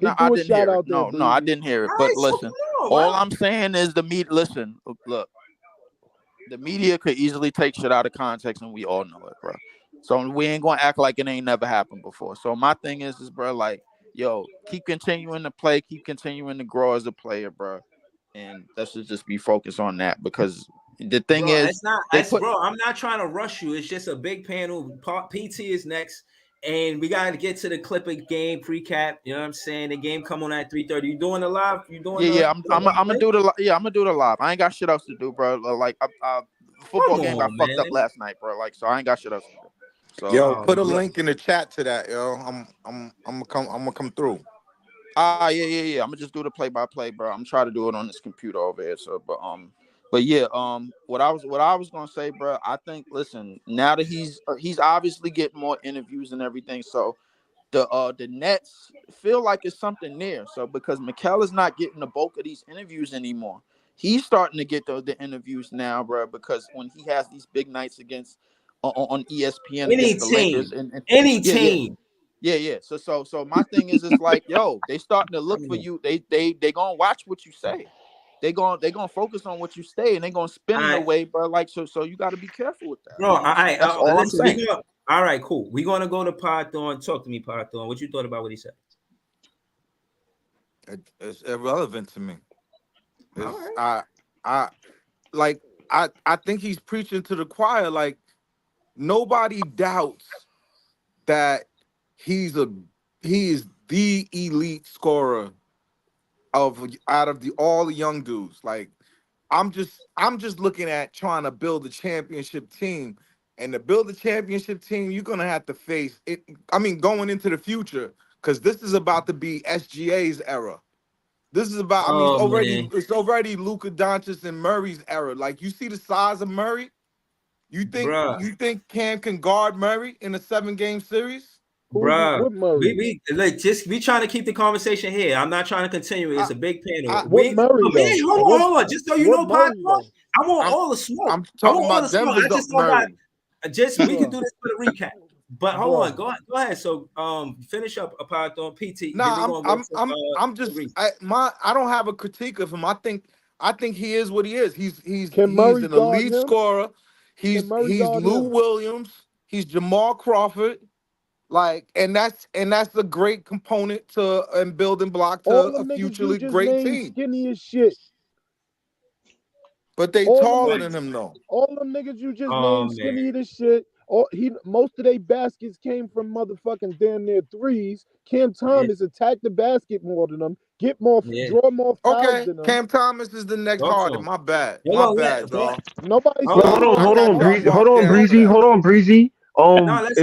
No, I didn't hear it. No, I didn't hear it. But listen, all I'm saying is the media. Listen, look, the media could easily take shit out of context, and we all know it, bro. So we ain't gonna act like it ain't never happened before. So my thing is bro, like, yo, keep continuing to play, keep continuing to grow as a player, bro, and let's just be focused on that because the thing is, bro, I'm not trying to rush you. It's just a big panel. PT is next. And we gotta get to the Clipper game pre-cap. You know what I'm saying? The game come on at 3:30. You doing the live? You doing? I'm gonna do the live. I ain't got shit else to do, bro. Like, football game got fucked up last night, bro. Like, so I ain't got shit else to do. So, yo, put a link in the chat to that, yo. I'm gonna come through. Yeah. I'm gonna just do the play-by-play, bro. I'm trying to do it on this computer over here. So, but yeah, what I was gonna say, bro. I think, listen, now that he's obviously getting more interviews and everything, so the Nets feel like it's something there. So because Mikal is not getting the bulk of these interviews anymore, he's starting to get the interviews now, bro. Because when he has these big nights against on ESPN against the Lakers and any team. Yeah. So my thing is like, yo, they starting to look for you. They gonna watch what you say. They gonna focus on what you say, and they gonna spin it away, bro. Like, so you got to be careful with that, bro. You know? That's all I'm saying. All right, cool. We're gonna go to Python. Talk to me, Python. What you thought about what he said? It's irrelevant to me. Right. I think he's preaching to the choir. Like, nobody doubts that he is the elite scorer out of all the young dudes. Like, I'm just looking at trying to build a championship team, and to build a championship team, you're gonna have to face it. I mean, going into the future, because this is about to be SGA's era. This is about. It's already Luka Doncic and Murray's era. Like, you see the size of Murray. You think Cam can guard Murray in a 7-game series? Bruh, we trying to keep the conversation here. I'm not trying to continue. It's a big panel. Hold on. Just so you know, Python, I want all the smoke. I'm talking about Denver's Murray. We can do this for the recap. But hold on, go ahead. So finish up a Python PT. No, I don't have a critique of him. I think he is what he is. He's an elite scorer. He's Lou Williams. He's Jamal Crawford. Like, and that's a great component to and building block to a futurely great team. Skinny as shit. But they taller than him though. All them niggas you just named skinny as shit. Most of their baskets came from motherfucking damn near threes. Cam Thomas attacked the basket more than them. Draw more fouls than them. Cam Thomas is the next Harden. My bad, dog. Nobody. Hold on, Breezy. Let's go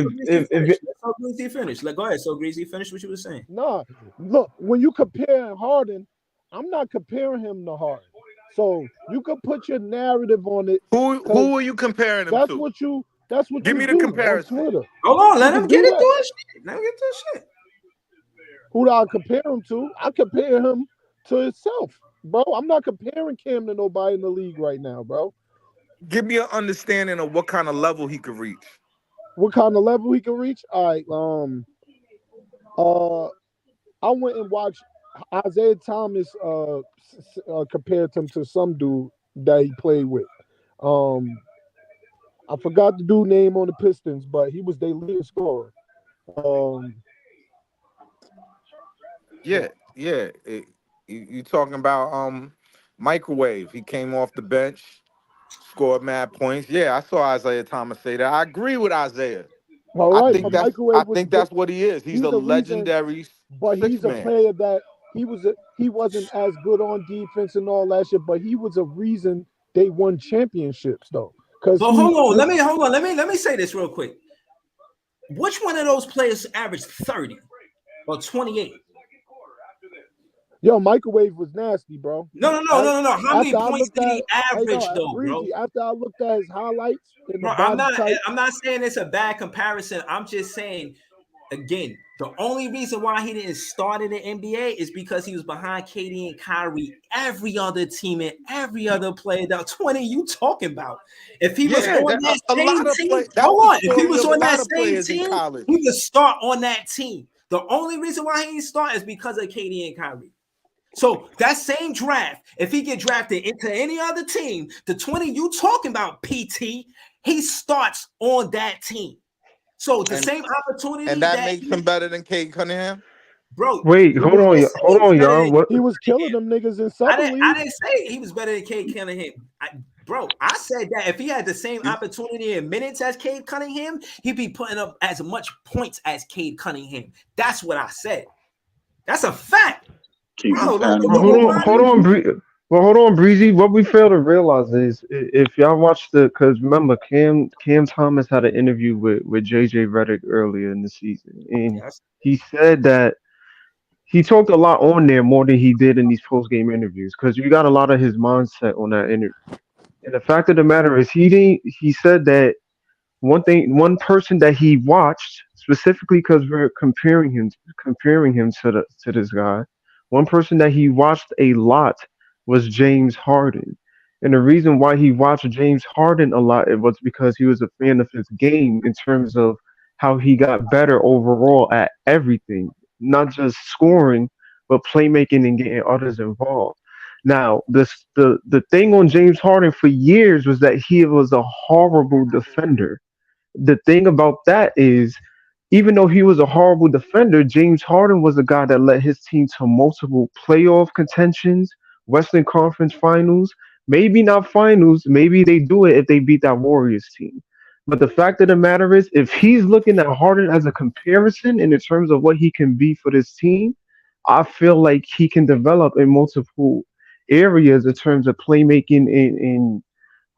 Greasy finish. Go ahead. So Greasy finish what you were saying. Nah, look, when you compare Harden, I'm not comparing him to Harden. So you could put your narrative on it. Who are you comparing him That's to? what you Give me the do comparison. on Twitter. Hold on, let You him can get do it that. through his shit. Let him get through his shit. Who do I compare him to? I compare him to himself, bro. I'm not comparing Cam to nobody in the league right now, bro. Give me an understanding of what kind of level he could reach. What kind of level he can reach? All right. I went and watched Isaiah Thomas. Compared him to some dude that he played with. I forgot the dude name on the Pistons, but he was their leading scorer. Yeah. You talking about Microwave? He came off the bench, scored mad points. Yeah, I saw Isaiah Thomas say that. I agree with Isaiah. All right, I think but Microwave was that's what he is. He's a the reason, legendary but six he's a man. player that he wasn't as good on defense and all that shit, but he was a reason they won championships though. But hold on, let me say this real quick. Which one of those players averaged 30 or 28? Yo, Microwave was nasty, bro. No. How many points did he average though, Breezy, bro? After I looked at his highlights in the Bro, body type, I'm not saying it's a bad comparison. I'm just saying, again, the only reason why he didn't start in the NBA is because he was behind KD and Kyrie. Every other team and every other player that 20 you talking about. If he was on that same team, if he was on that same team, he would start on that team. The only reason why he didn't start is because of KD and Kyrie. So that same draft, if he get drafted into any other team, the 20 you talking about, PT, he starts on that team. So the same opportunity, and that makes him better than Cade Cunningham, bro. Wait, hold on, y'all. What? He was killing them niggas in summer league. I didn't say he was better than Cade Cunningham. I said that if he had the same opportunity and minutes as Cade Cunningham, he'd be putting up as much points as Cade Cunningham. That's what I said. That's a fact. Hold on, Breezy. What we fail to realize is if y'all watch because remember Cam Thomas had an interview with JJ Redick earlier in the season, and he said that he talked a lot on there more than he did in these post game interviews because you got a lot of his mindset on that interview. And the fact of the matter is, he said that one person that he watched specifically because we're comparing him to this guy. One person that he watched a lot was James Harden. And the reason why he watched James Harden a lot was because he was a fan of his game in terms of how he got better overall at everything, not just scoring, but playmaking and getting others involved. Now, the thing on James Harden for years was that he was a horrible defender. The thing about that is, even though he was a horrible defender, James Harden was a guy that led his team to multiple playoff contentions, Western Conference Finals, maybe not finals, maybe they do it if they beat that Warriors team. But the fact of the matter is, if he's looking at Harden as a comparison in terms of what he can be for this team, I feel like he can develop in multiple areas in terms of playmaking and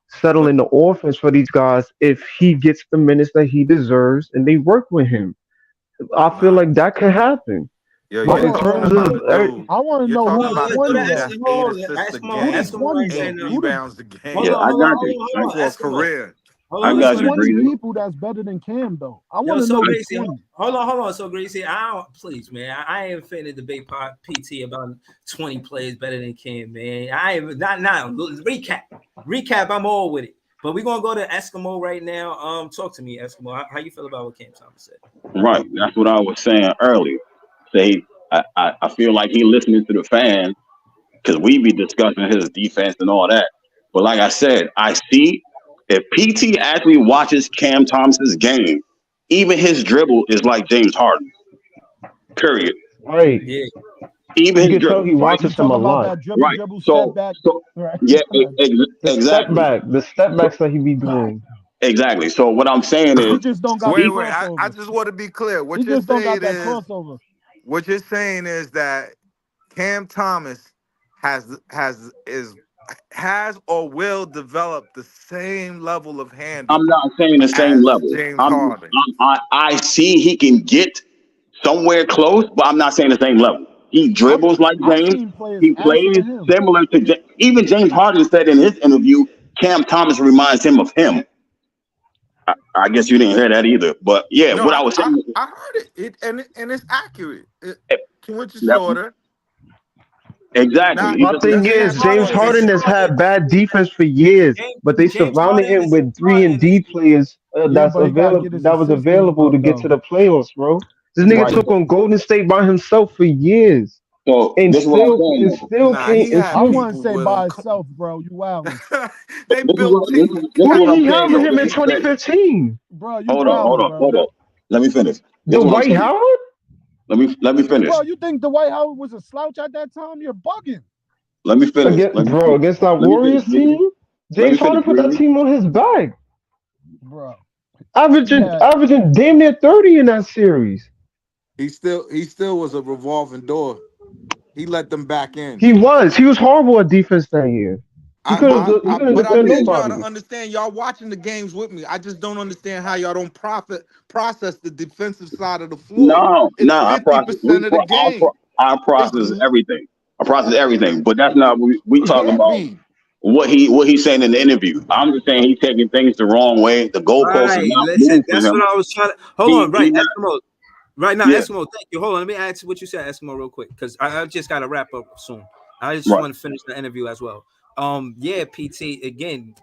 settling the offense for these guys if he gets the minutes that he deserves and they work with him. I feel like that can happen. But in terms of, I want to know who the 20 is. 8 rebounds a game. Yeah, I got you. For a career. I got you, 20 Breezy. people that's better than Cam though. I want to know the 20. Hold on. So Gracie, please, man. I ain't finna debate PT about 20 players better than Cam, man. I am not now. Recap. I'm all with it. But we're gonna go to Eskimo right now. Talk to me, Eskimo. How you feel about what Cam Thomas said? Right. That's what I was saying earlier. I feel like he listening to the fans because we be discussing his defense and all that. But like I said, I see if PT actually watches Cam Thomas's game, even his dribble is like James Harden. Period. Right. Yeah. Even you his can tell he watches him a lot. Right. So yeah, exactly. The step backs that he be doing. Exactly. So what I'm saying is, just don't got wait. I just want to be clear. What you're saying is, crossover. What you're saying is that Cam Thomas has or will develop the same level of handle. I'm not saying the same level. James Harden. I see he can get somewhere close, but I'm not saying the same level. He dribbles like James. He plays similar to James. Even James Harden said in his interview, Cam Thomas reminds him of him. I guess you didn't hear that either, but yeah, No, what I was saying. I heard it. And it's accurate. To which is That, shorter. exactly. Not, He My just, thing doesn't is, have James all Harden his. has had bad defense for years, but they James surrounded Harden him is with 3 and D starting. players Yeah, but he gotta get his that was assistants, available to get though. to the playoffs, bro. This nigga right. took on Golden State by himself for years, So and this is what I'm saying. Nah, he I had wouldn't people say with him. by itself, bro. You wildin'. They This is built what this teams. is who what did I'm he have saying. with Though. him in This is crazy. 2015? Bro, you Hold on, wildin', bro. hold on. Let me finish. This is what I'm Dwight saying. Howard? Let me finish. Bro, you think Dwight Howard was a slouch at that time? You're bugging. Let me finish. Against that Let me finish. Warriors team, Let me James Harden finish, put that Breezy. team on his back, Bro. averaging damn near 30 in that series. He still was a revolving door. He let them back in. He was horrible at defense that year. He couldn't But I defend need y'all nobody. to understand. Y'all watching the games with me. I just don't understand how y'all don't process the defensive side of the floor. No, It's I process. 50% of the game. I process everything. I process everything, but that's not what we talking Can't about. be. What he's saying in the interview. I'm just saying he's taking things the wrong way. The goalposts is Right. not Listen, moved for that's him. what I was trying to. Hold on. Right, Not, Eskimo. Right now, yeah. Eskimo. Thank you. Hold on. Let me ask what you said, Eskimo, real quick, because I just got to wrap up soon. I just Right. want to finish the interview as well. Yeah, PT. Again,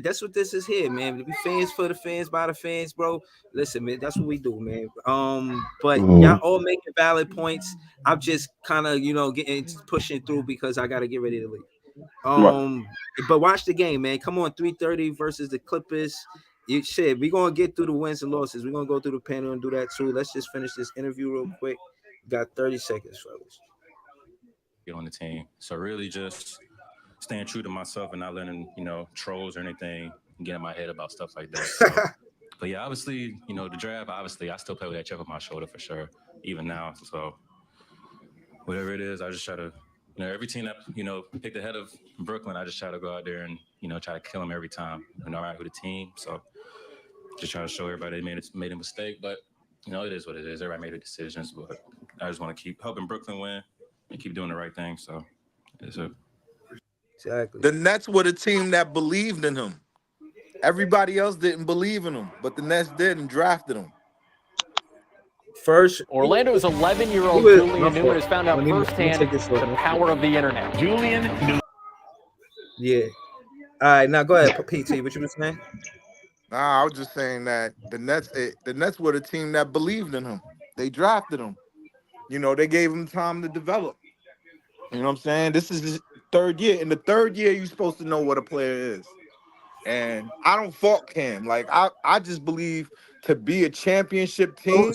that's what this is here, man. We fans for the fans, by the fans, bro. Listen, man, that's what we do, man. But y'all all making valid points. I'm just kind of, getting pushing through because I got to get ready to leave. Right. But watch the game, man. Come on, 3:30 versus the Clippers. We're gonna get through the wins and losses. We're gonna go through the panel and do that too. Let's just finish this interview real quick. Got 30 seconds, fellas. Get on the team. So really just staying true to myself and not letting, trolls or anything get in my head about stuff like that. So, but yeah, obviously, the draft, obviously I still play with that chip on my shoulder for sure, even now. So whatever it is, I just try to, every team that, picked ahead of Brooklyn, I just try to go out there and, try to kill them every time. And all right with the team. So just trying to show everybody they made a mistake. But, it is what it is. Everybody made their decisions. But I just want to keep helping Brooklyn win and keep doing the right thing. So it's Exactly. The Nets were the team that believed in him. Everybody else didn't believe in him, but the Nets did and drafted him. First, Orlando's 11-year-old Julian Newman has found out firsthand the power of the internet. Julian Newman. Yeah. All right, now go ahead, PT. What you was saying? Nah, I was just saying that the Nets were the team that believed in him. They drafted him. They gave him time to develop. You know what I'm saying? This is his third year. In the third year, you're supposed to know what a player is. And I don't fault Cam. Like I just believe to be a championship team.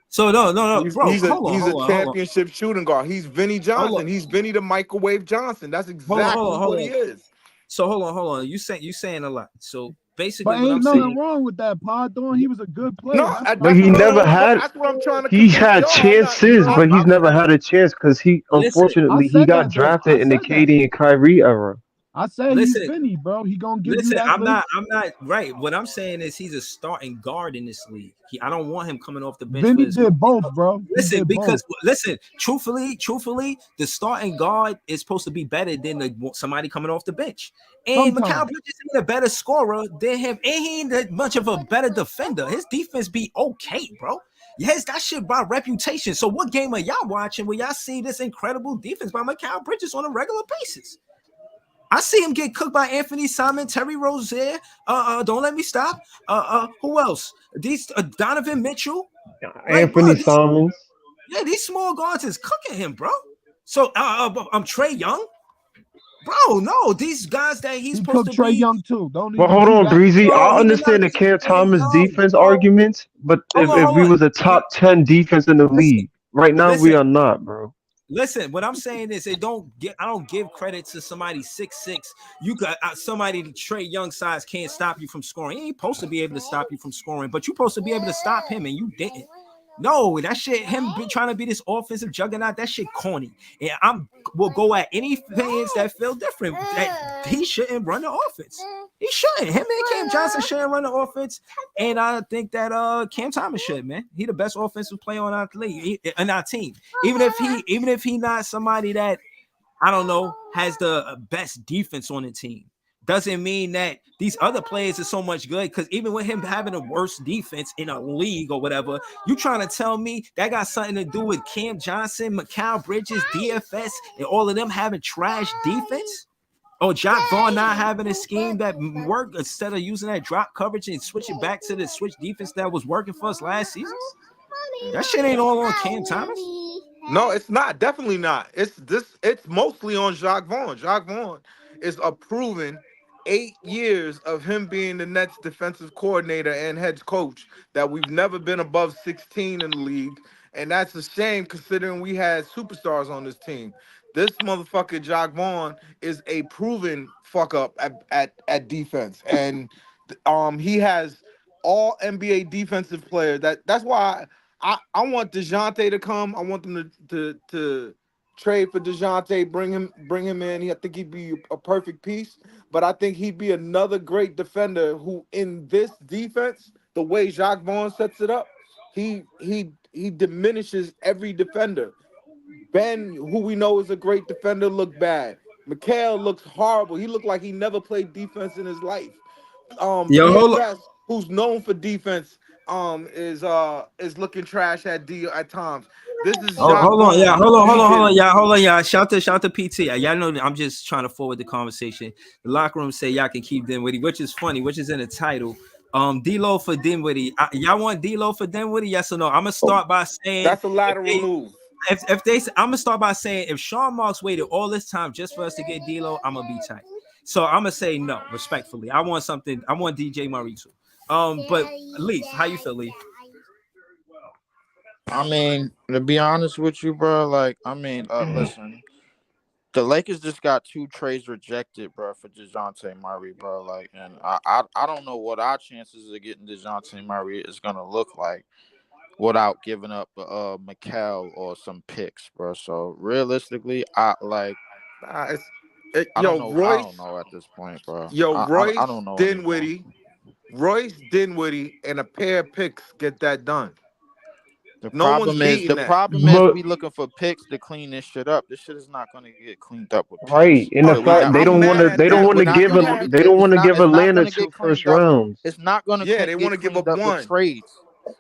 So no, bro. He's a championship shooting guard. He's Vinny Johnson. He's Vinny the Microwave Johnson. That's exactly what he is. So hold on. You saying a lot. So basically, But what I'm ain't saying. nothing wrong with that, Pod. Doing he was a good player. No, but he never had. That's what I'm trying to. He had chances, but he's never had a chance because unfortunately he got drafted in the KD and Kyrie era. I said he's Vinny, bro. He gonna give you that. I'm not right. What I'm saying is he's a starting guard in this league. I don't want him coming off the bench. Vinny did both, bro. Truthfully, the starting guard is supposed to be better than somebody coming off the bench. And Mikal Bridges ain't a better scorer than him, and he ain't that much of a better defender. His defense be okay, bro. Yes, that shit by reputation. So what game are y'all watching where y'all see this incredible defense by Mikal Bridges on a regular basis? I see him get cooked by Anthony Simon, Terry Rozier. Don't let me stop. Who else? These Donovan Mitchell, Anthony Simons. Yeah, these small guards is cooking him, bro. So I'm Trey Young, bro. No, these guys that he's supposed to Trey be. Young too. Don't. Well, hold on, Breezy. I understand the Cam Thomas defense arguments, but if we was a top 10 defense in the league, right now we are not, bro. Listen, what I'm saying is I don't give credit to somebody 6'6". You got somebody Trey Young size can't stop you from scoring. He ain't supposed to be able to stop you from scoring, but you're supposed to be able to stop him, and you didn't. No, that shit, him trying to be this offensive juggernaut, that shit corny. And will go at any fans that feel different. That he shouldn't run the offense. He shouldn't. Him and Cam Johnson shouldn't run the offense. And I think that Cam Thomas should, man. He the best offensive player on our league, on our team. Even if he not somebody that, I don't know, has the best defense on the team. Doesn't mean that these other players are so much good, because even with him having the worst defense in a league or whatever, you trying to tell me that got something to do with Cam Johnson, Mikal Bridges, DFS, and all of them having trash defense? Or Jock Vaughn not having a scheme that worked instead of using that drop coverage and switching back to the switch defense that was working for us last season? That shit ain't all on Cam Thomas. No, it's not. Definitely not. It's mostly on Jacques Vaughn. Jacques Vaughn is a proven 8 years of him being the Nets defensive coordinator and head coach that we've never been above 16 in the league. And that's a shame considering we had superstars on this team. This motherfucker Jacques Vaughn is a proven fuck up at defense. And he has all NBA defensive players. That's why I want DeJounte to come. I want them to trade for DeJounte, bring him in. I think he'd be a perfect piece. But I think he'd be another great defender who, in this defense, the way Jacques Vaughn sets it up, he diminishes every defender. Ben, who we know is a great defender, looked bad. Mikal looks horrible. He looked like he never played defense in his life. DFS, who's known for defense, is looking trash at times. This is hold on, y'all. Shout to PT. Y'all know that I'm just trying to forward the conversation. The locker room say y'all can keep Dinwiddie, which is funny, which is in the title. D.Lo for Dinwiddie. Y'all want D.Lo for Dinwiddie? Yes or no? I'm gonna start by saying that's a lateral move. If they, I'm gonna start by saying if Sean Marks waited all this time just for us to get D.Lo, I'm gonna be tight. So I'm gonna say no, respectfully. I want DJ Murray too. But Leaf, how you feel, Leaf? I mean, to be honest with you, bro, listen, the Lakers just got 2 trades rejected, bro, for DeJounte Murray, bro. And I don't know what our chances of getting DeJounte Murray is gonna look like without giving up Mikal or some picks, bro. So realistically, I don't know at this point, bro. Royce I don't know Dinwiddie, and a pair of picks get that done. The problem is we looking for picks to clean this shit up. This shit is not going to get cleaned up with picks. Right. In the fact they don't want to give Atlanta 2 first rounds. It's not going to they want to give up one. With trades.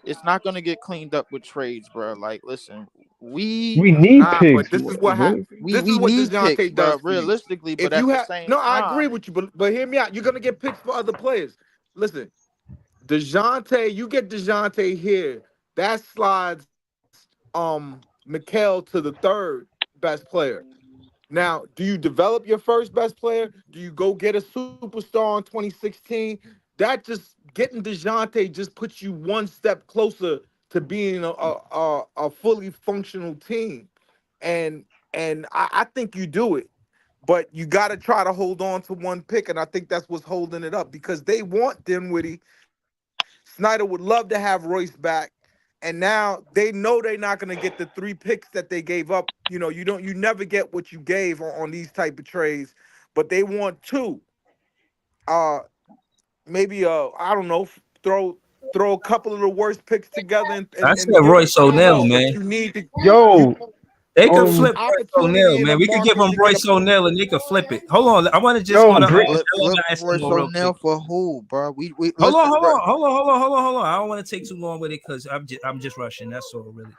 It's not going to get cleaned up with trades, bro. Listen, we need picks. But this is what happens. This is what DeJounte does realistically. But if you at the same time, I agree with you. But hear me out. You're gonna get picks for other players. Listen, DeJounte, you get DeJounte here. That slides Mikal to the 3rd best player. Now, do you develop your first best player? Do you go get a superstar in 2016? That just getting DeJounte just puts you one step closer to being a fully functional team. And I think you do it. But you got to try to hold on to one pick, and I think that's what's holding it up because they want Dinwiddie. Snyder would love to have Royce back. And now they know they're not going to get the 3 picks that they gave up. You never get what you gave on these type of trades, but they want 2. Maybe I don't know, throw a couple of the worst picks together. And Royce O'Neal, man. You need to, they could flip Royce O'Neal, man. We could give them Royce O'Neal and they could flip it. Hold on, I want to just flip Royce O'Neal for who, bro? Hold on. I don't want to take too long with it because I'm just rushing. That's all, really.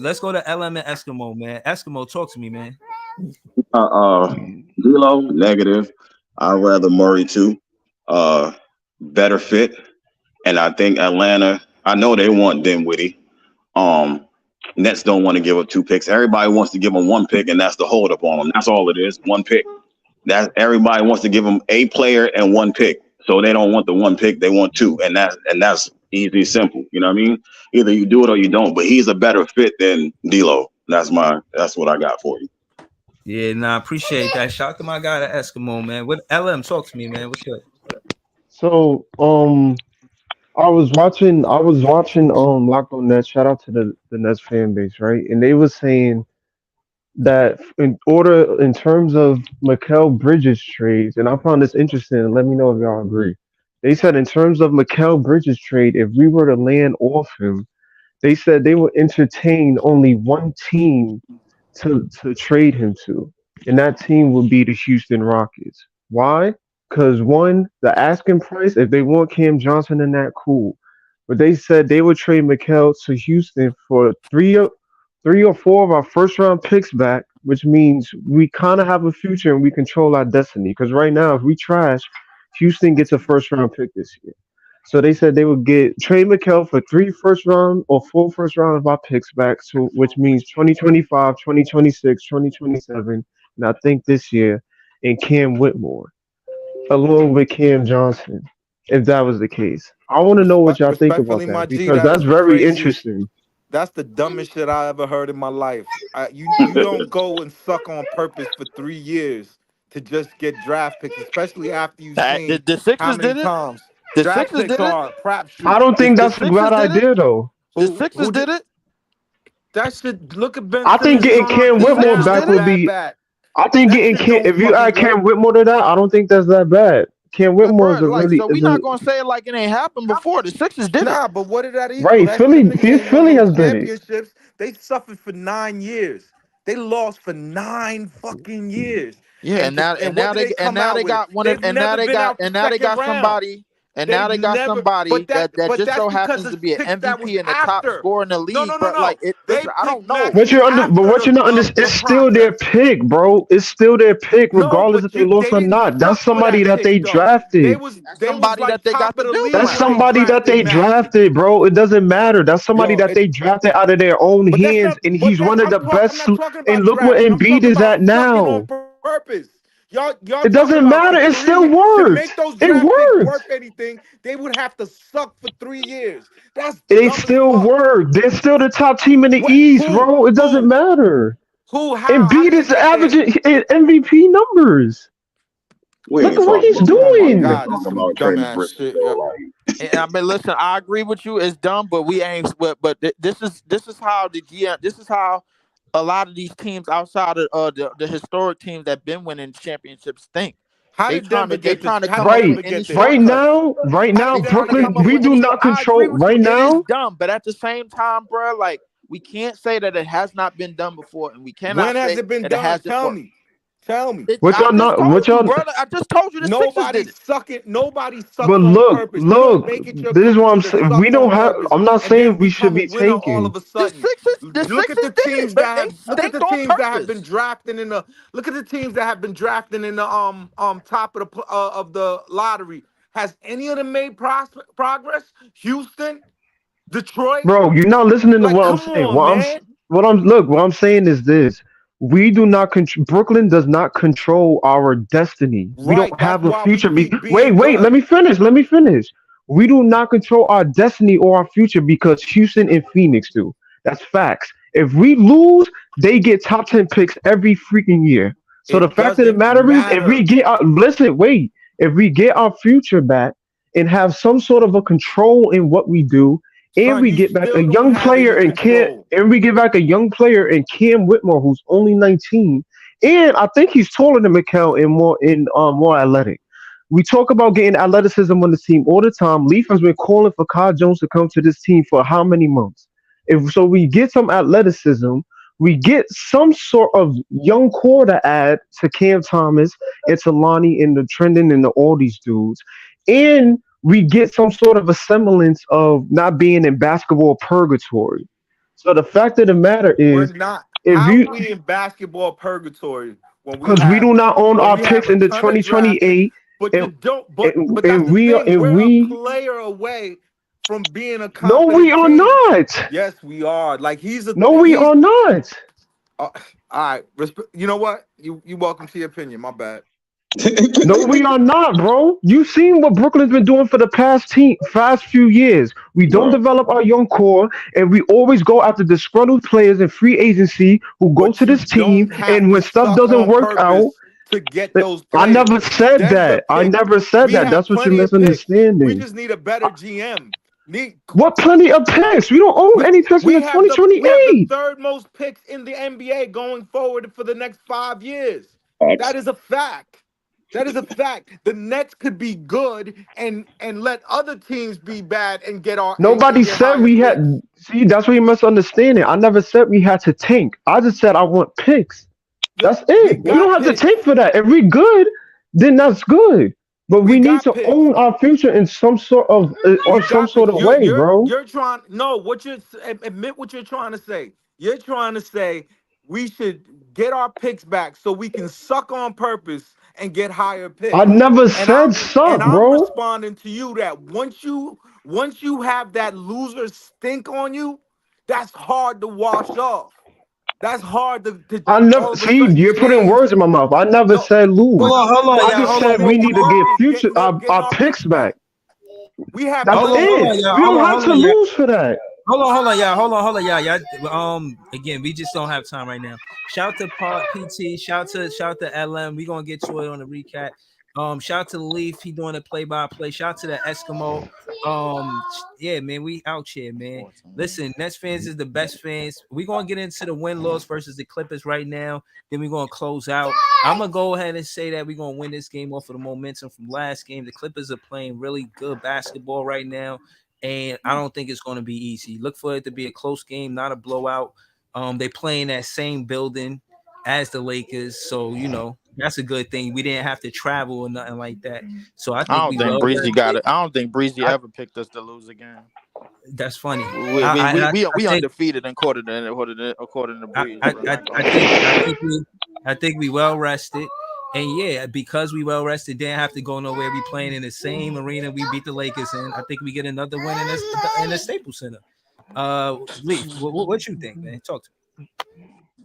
Let's go to LM and Eskimo, man. Eskimo, talk to me, man. D.Lo, negative. I'd rather Murray too. Better fit, and I think Atlanta. I know they want Dinwiddie. Nets don't want to give up 2 picks. Everybody wants to give them 1 pick, and that's the hold up on them. That's all it is, 1 pick. That everybody wants to give them a player and 1 pick. So they don't want the 1 pick, they want 2, and that's easy, simple. You know what I mean? Either you do it or you don't. But he's a better fit than D.Lo. That's what I got for you. Yeah, I appreciate that. Shout out to my guy, the Eskimo, man. What LM? Talk to me, man. What's good? So, I was watching Locked On Nets. Shout out to the Nets fan base, right? And they were saying that in terms of Mikal Bridges trades, and I found this interesting. Let me know if y'all agree. They said in terms of Mikal Bridges trade, if we were to land off him, they said they would entertain only 1 team to trade him to. and that team would be the Houston Rockets. Why? Because one, the asking price, if they want Cam Johnson in that, cool. But they said they would trade Mikal to Houston for three or four of our first round picks back, which means we kind of have a future and we control our destiny. Because right now, if we trash, Houston gets a first round pick this year. So they said they would get trade Mikal for three first round or four first round of our picks back, so which means 2025, 2026, 2027, and I think this year, and Cam Whitmore, along with Cam Johnson, if that was the case. I want to know what y'all think about Respectfully, my that G, because that that's is the very craziest. interesting. That's the dumbest shit I ever heard in my life. You don't go and suck on purpose for 3 years to just get draft picks, especially after you've seen The how Sixers many did it. times The draft Sixers picks did it. are a crapshoot. I don't think The that's a Sixers bad did it. idea though. The Who Sixers did did it. that shit? Look at Ben I think Simmons is getting on our Cam The team Whitmore Sixers now. back did Who it. would had be. bad? I think That getting shit Cam. don't If you fucking add Cam work. Whitmore to that, I don't think that's that bad. Cam Whitmore is Bro, a like, really so we is a not gonna say it like it ain't happened before. The Sixers did it. Nah, but what did that equal? right. That shouldn't have came on Philly no has done it. championships. They suffered for 9 years. They lost for 9 fucking years. Yeah, And to, and what did they come out they with? got one of They've never been out the second round. now They've they got never, somebody that but just that's so because happens to of be an picks that was MVP and the top after. scorer in the No, league, no, no, bro. no. Like it, They listen, I don't picked know. But Maxi after what you're not understanding, the it's still their process. pick, bro. It's still their pick, No, regardless if but they lost they or didn't not. That's suck for somebody that that they pick though. They drafted. was That's they was somebody like that they got top to of the build league That's when around. they somebody that drafted they Maxi. drafted, bro. It doesn't matter. That's somebody Yo, that they drafted out of their own but that's hands, not. and But he's that one of the I'm best. not talking And about look where drafting. I'm Embiid talking is about at sucking on now. purpose. Y'all It talking doesn't about matter. for It still 3 years to worked. make those It draft picks worked. worth anything. They would have to suck for 3 years. That's It dumb as still fuck. worked. They're still the top team in the What? East, Who? bro. It doesn't Who? matter. Who? How? How Embiid did they is get there? averaging MVP numbers. We Look ain't at what talking he's about Oh that. my We doing. ain't God, this is talking some about trading dumbass bricks, shit. bro. Like, I mean, listen, I agree with you. It's dumb, but we ain't. This is how the GM. This is how a lot of these teams outside of the historic teams that been winning championships think. How did Denver They get this? trying to How come did up with Denver Right. any get there? shortcuts. Right How did now, They they trying ever to get Brooklyn, come up we with there? do any not I agree control with you. right It is now. dumb, but at the same time, bro, like we can't say that it has not been done before, and we When cannot has say it been that it done? hasn't Tell worked. me. Tell me. What I y'all just not what told you, y'all brother. I just told you the Sixers did Nobody it. sucking. Nobody but sucks on purpose. You don't look, make it your this is what career I'm to saying. We suck don't on have purpose I'm not and saying then we should become a be winner all tanking. of a sudden. The Look at Sixers the did it. teams that They have. Look at the stinked on teams that have been purpose. drafting in the. Look at the teams that have been drafting in the top of the lottery. Has any of them made progress? Houston, Detroit. Bro, you're not listening to Like, what I'm come saying. on, man. What I'm saying is this. We do not control Brooklyn does not control our destiny. We don't Right. That's have a why we future. keep Wait, being let good. me finish. Let me finish. We do not control our destiny or our future because Houston and Phoenix do. That's facts. If we lose, they get top 10 picks every freaking year. So the It fact of the doesn't matter is, if we matter. get our listen, wait, if we get our future back and have some sort of a control in what we do, and Son, we you get back a still don't young have player any and can't control. and we get back a young player in Cam Whitmore who's only 19, and I think he's taller than Mikal and more athletic. We talk about getting athleticism on the team all the time. Leaf has been calling for Kyle Jones to come to this team for how many months? If so, we get some athleticism. We get some sort of young core to add to Cam Thomas and to Lonnie and the Trendon and all these dudes, and we get some sort of a semblance of not being in basketball purgatory. So the fact of the matter We're is, not. if How are you we in basketball purgatory when we because we have do not own our picks a in the ton of draft picks, 2028, but you and don't. But that's the thing. and We're a we player away from being a no, we competent are team. not. Yes, we are. Like No, we he's. are not. All right. You know what? You welcome to your opinion. My bad. No, we are not, bro. You've seen what Brooklyn's been doing for the past few years. We don't bro. develop our young core, and we always go after disgruntled players in free agency who go But to you this team, don't have and to when stuff suck doesn't on work out, purpose to get those I never players. said Denver that. I picked. never said We that. have That's what you're plenty of picks. We misunderstanding. just need a better GM. Need What plenty of picks? We don't own we any picks in the we have the 2028. third most picks in the NBA going forward for the next 5 years. Facts. That is a fact. That is a fact. The Nets could be good and let other teams be bad and get Nobody get said higher we picks. had. See, that's what you misunderstanding. I never said we had to tank. I just said I want picks. That's it. We don't have to tank for that. If we good, then that's good. But we need to own our future in some sort of or some sort of way, bro. You're trying. No, admit what you're trying to say. You're trying to say we should get our picks back so we can suck on purpose and get higher I picks. never And said suck, I'm bro. responding to you that once you have that loser stink on you, that's hard to wash off. That's hard to I never all of a see. sudden You're putting change. words in my mouth. I never No, said lose. but Hold on, I y'all. just Hold on, said what we hold need we to on. get have is future getting our our picks picks back. back. We have That's Hold on, no hold it. on, picks. y'all. We Hold don't on, have hold to on, y'all. lose for that. Hold on, y'all. Hold on, y'all. Again, we just don't have time right now. Shout to PT. Shout to LM. We gonna get to it on the recap. Shout to the Leaf. He doing the play-by-play. Shout to the Eskimo. Yeah, man, we out here, man. Listen, Nets fans is the best fans. We gonna get into the win-loss versus the Clippers right now. Then we're gonna close out. I'm gonna go ahead and say that we're gonna win this game off of the momentum from last game. The Clippers are playing really good basketball right now. And I don't think it's going to be easy. Look for it to be a close game, not a blowout. They play in that same building as the Lakers, so that's a good thing. We didn't have to travel or nothing like that. So I I think don't we think well Breezy got rested. it. I don't think Breezy ever picked us to lose again. That's funny. We think undefeated according to Breeze. I think we well rested. And yeah, because we well rested, didn't have to go nowhere. We playing in the same arena we beat the Lakers in. I think we get another win in the Staples Center. Leaf, what you think, man? Talk to me.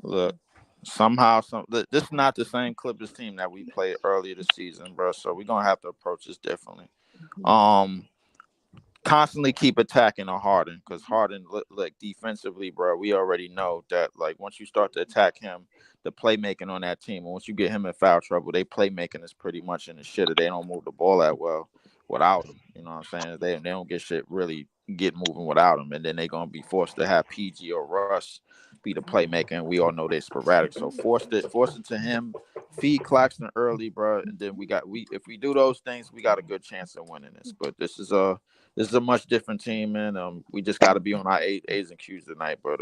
Look, this is not the same Clippers team that we played earlier this season, bro. So we're gonna have to approach this differently. Constantly keep attacking on Harden because Harden, look, defensively, bro, we already know that, like, once you start to attack him, the playmaking on that team, and once you get him in foul trouble, they playmaking is pretty much in the shitter. They don't move the ball that well without him. You know what I'm saying? They don't get shit really get moving without him, and then they're going to be forced to have PG or Russ be the playmaker, and we all know they're sporadic. So force it to him, feed Claxton early, bro, and then if we do those things, we got a good chance of winning this. But this is a much different team, man. We just got to be on our A's and Q's tonight. But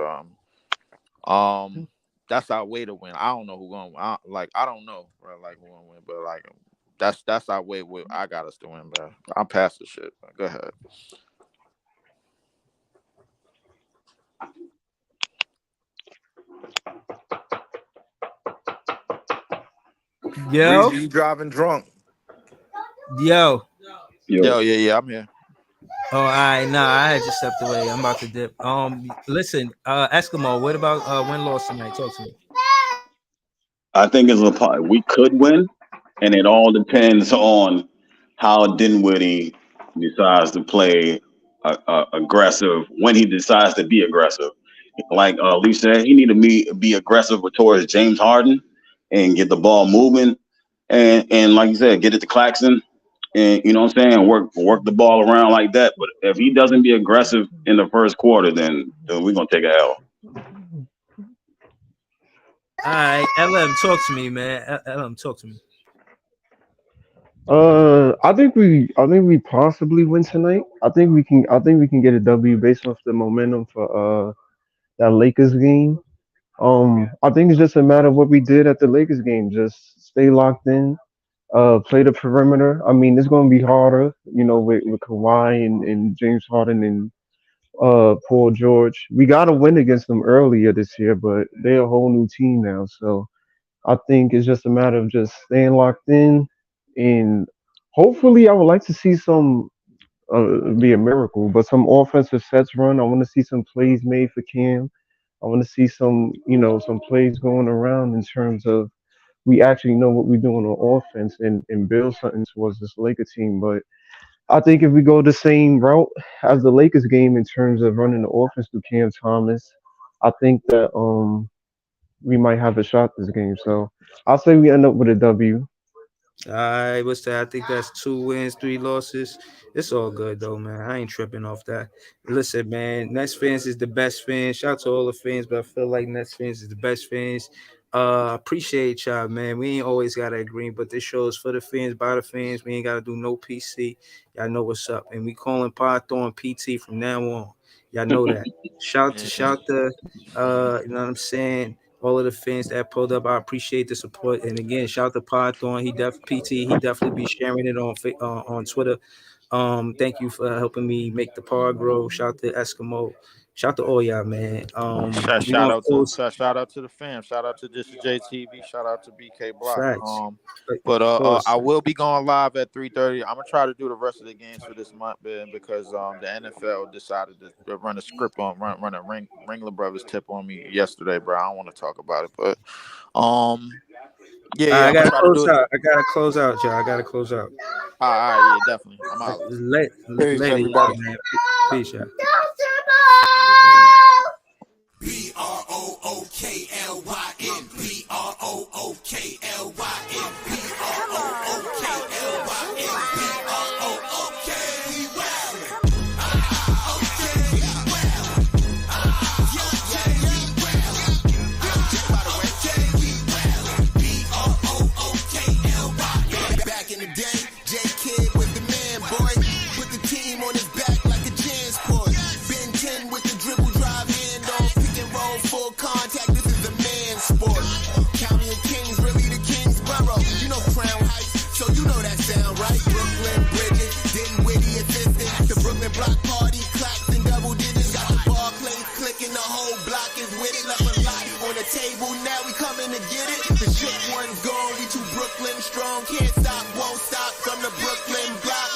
that's our way to win. I don't know who gonna I don't know, bro, like who gonna win, but like that's our way. I got us to win, bro. I'm past the shit. Go ahead. Yo, Breezy, you driving drunk? yo. Yeah, I'm here. Oh, all right. Nah, I had just stepped away. I'm about to dip. Listen, Eskimo, what about win-loss tonight? Talk to me. I think we could win, and it all depends on how Dinwiddie decides to play aggressive when he decides to be aggressive. Like Lee said, he need to be aggressive towards James Harden and get the ball moving, and like you said, get it to Claxton, and you know what I'm saying, work the ball around like that. But if he doesn't be aggressive in the first quarter, then we're gonna take a L. All right, LM, talk to me, man. LM, talk to me. I think we possibly win tonight. I think we can get a W based off the momentum for that Lakers game. I think it's just a matter of what we did at the Lakers game. Just stay locked in, play the perimeter. I mean, it's going to be harder, with Kawhi and James Harden and Paul George. We got to win against them earlier this year, but they're a whole new team now. So I think it's just a matter of just staying locked in, and hopefully, I would like to see some be a miracle, but some offensive sets run. I want to see some plays made for Cam. I want to see some plays going around in terms of we actually know what we're doing on offense and build something towards this Laker team. But I think if we go the same route as the Lakers game in terms of running the offense through Cam Thomas, I think that we might have a shot this game. So I'll say we end up with a W. All right, what's that? I think that's 2 wins, 3 losses. It's all good though, man. I ain't tripping off that. Listen, man, Nets fans is the best fans. Shout out to all the fans, but I feel like Nets fans is the best fans. Appreciate y'all, man. We ain't always gotta agree, but this show is for the fans, by the fans. We ain't gotta do no PC. Y'all know what's up, and we calling Pod throwing PT from now on. Y'all know that. Shout to, you know what I'm saying? all of the fans that pulled up. I appreciate the support. And again, shout out to Python. He definitely be sharing it on Twitter. Thank you for helping me make the pod grow. Shout out to Eskimo. Shout out to all y'all, man. Shout out to the fam. Shout out to This Is JTV. Shout out to BK Block. But I will be going live at 3:30. I'm gonna try to do the rest of the games for this month, man, because the NFL decided to run a script on run a Ringler Brothers tip on me yesterday, bro. I don't want to talk about it, but yeah, I gotta close out, y'all. I gotta close out. All right, yeah, definitely. I'm out. Later, everybody. Man. Peace, y'all. BROOKLYN, BROOKLYN, Back in the day, J Kid was the man, boy. Put the team on his back like a Jansport. Ben 10 with the dribble drive hand off, pick and roll, full contact. This is a man's sport. County of Kings, really the Kingsborough. You know Crown Heights, so you know that sound, right? Brooklyn Bridges, Dinwiddie assistant. The Brooklyn Block Party, claps and double digits. Got the Barclays clicking, the whole block is with it. Left a lot on the table, now we coming to get it. The shook one's gone, we too Brooklyn strong. Can't stop, won't stop from the Brooklyn block.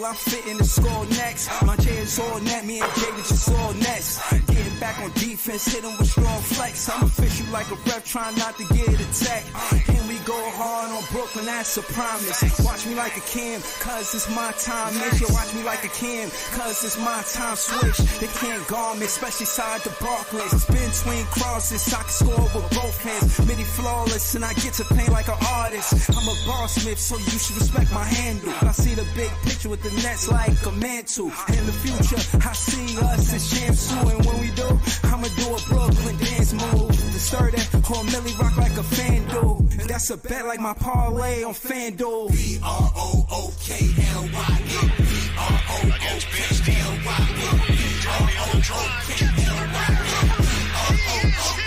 I'm fitting the score next. My J's all net, me and Jada just all next. Getting back on defense, hit him with strong flex. I'm official like a ref, trying not to get attacked. Can we go hard on Brooklyn? That's a promise. Watch me like a Cam, cause it's my time. Make sure watch me like a Cam, cause it's my time. Switch, they can't guard me, especially side the Barclays. Spin between crosses, I can score with both hands. Midi flawless, and I get to paint like an artist. I'm a boss smith, so you should respect my handle. I see the big picture with the Nets like a mantle. In the future, I see us as champs too. And when we do, I'ma do a Brooklyn dance move. The stir that or Millie rock like a fan do. That's a bet like my parlay on FanDuel. BROOKLYN.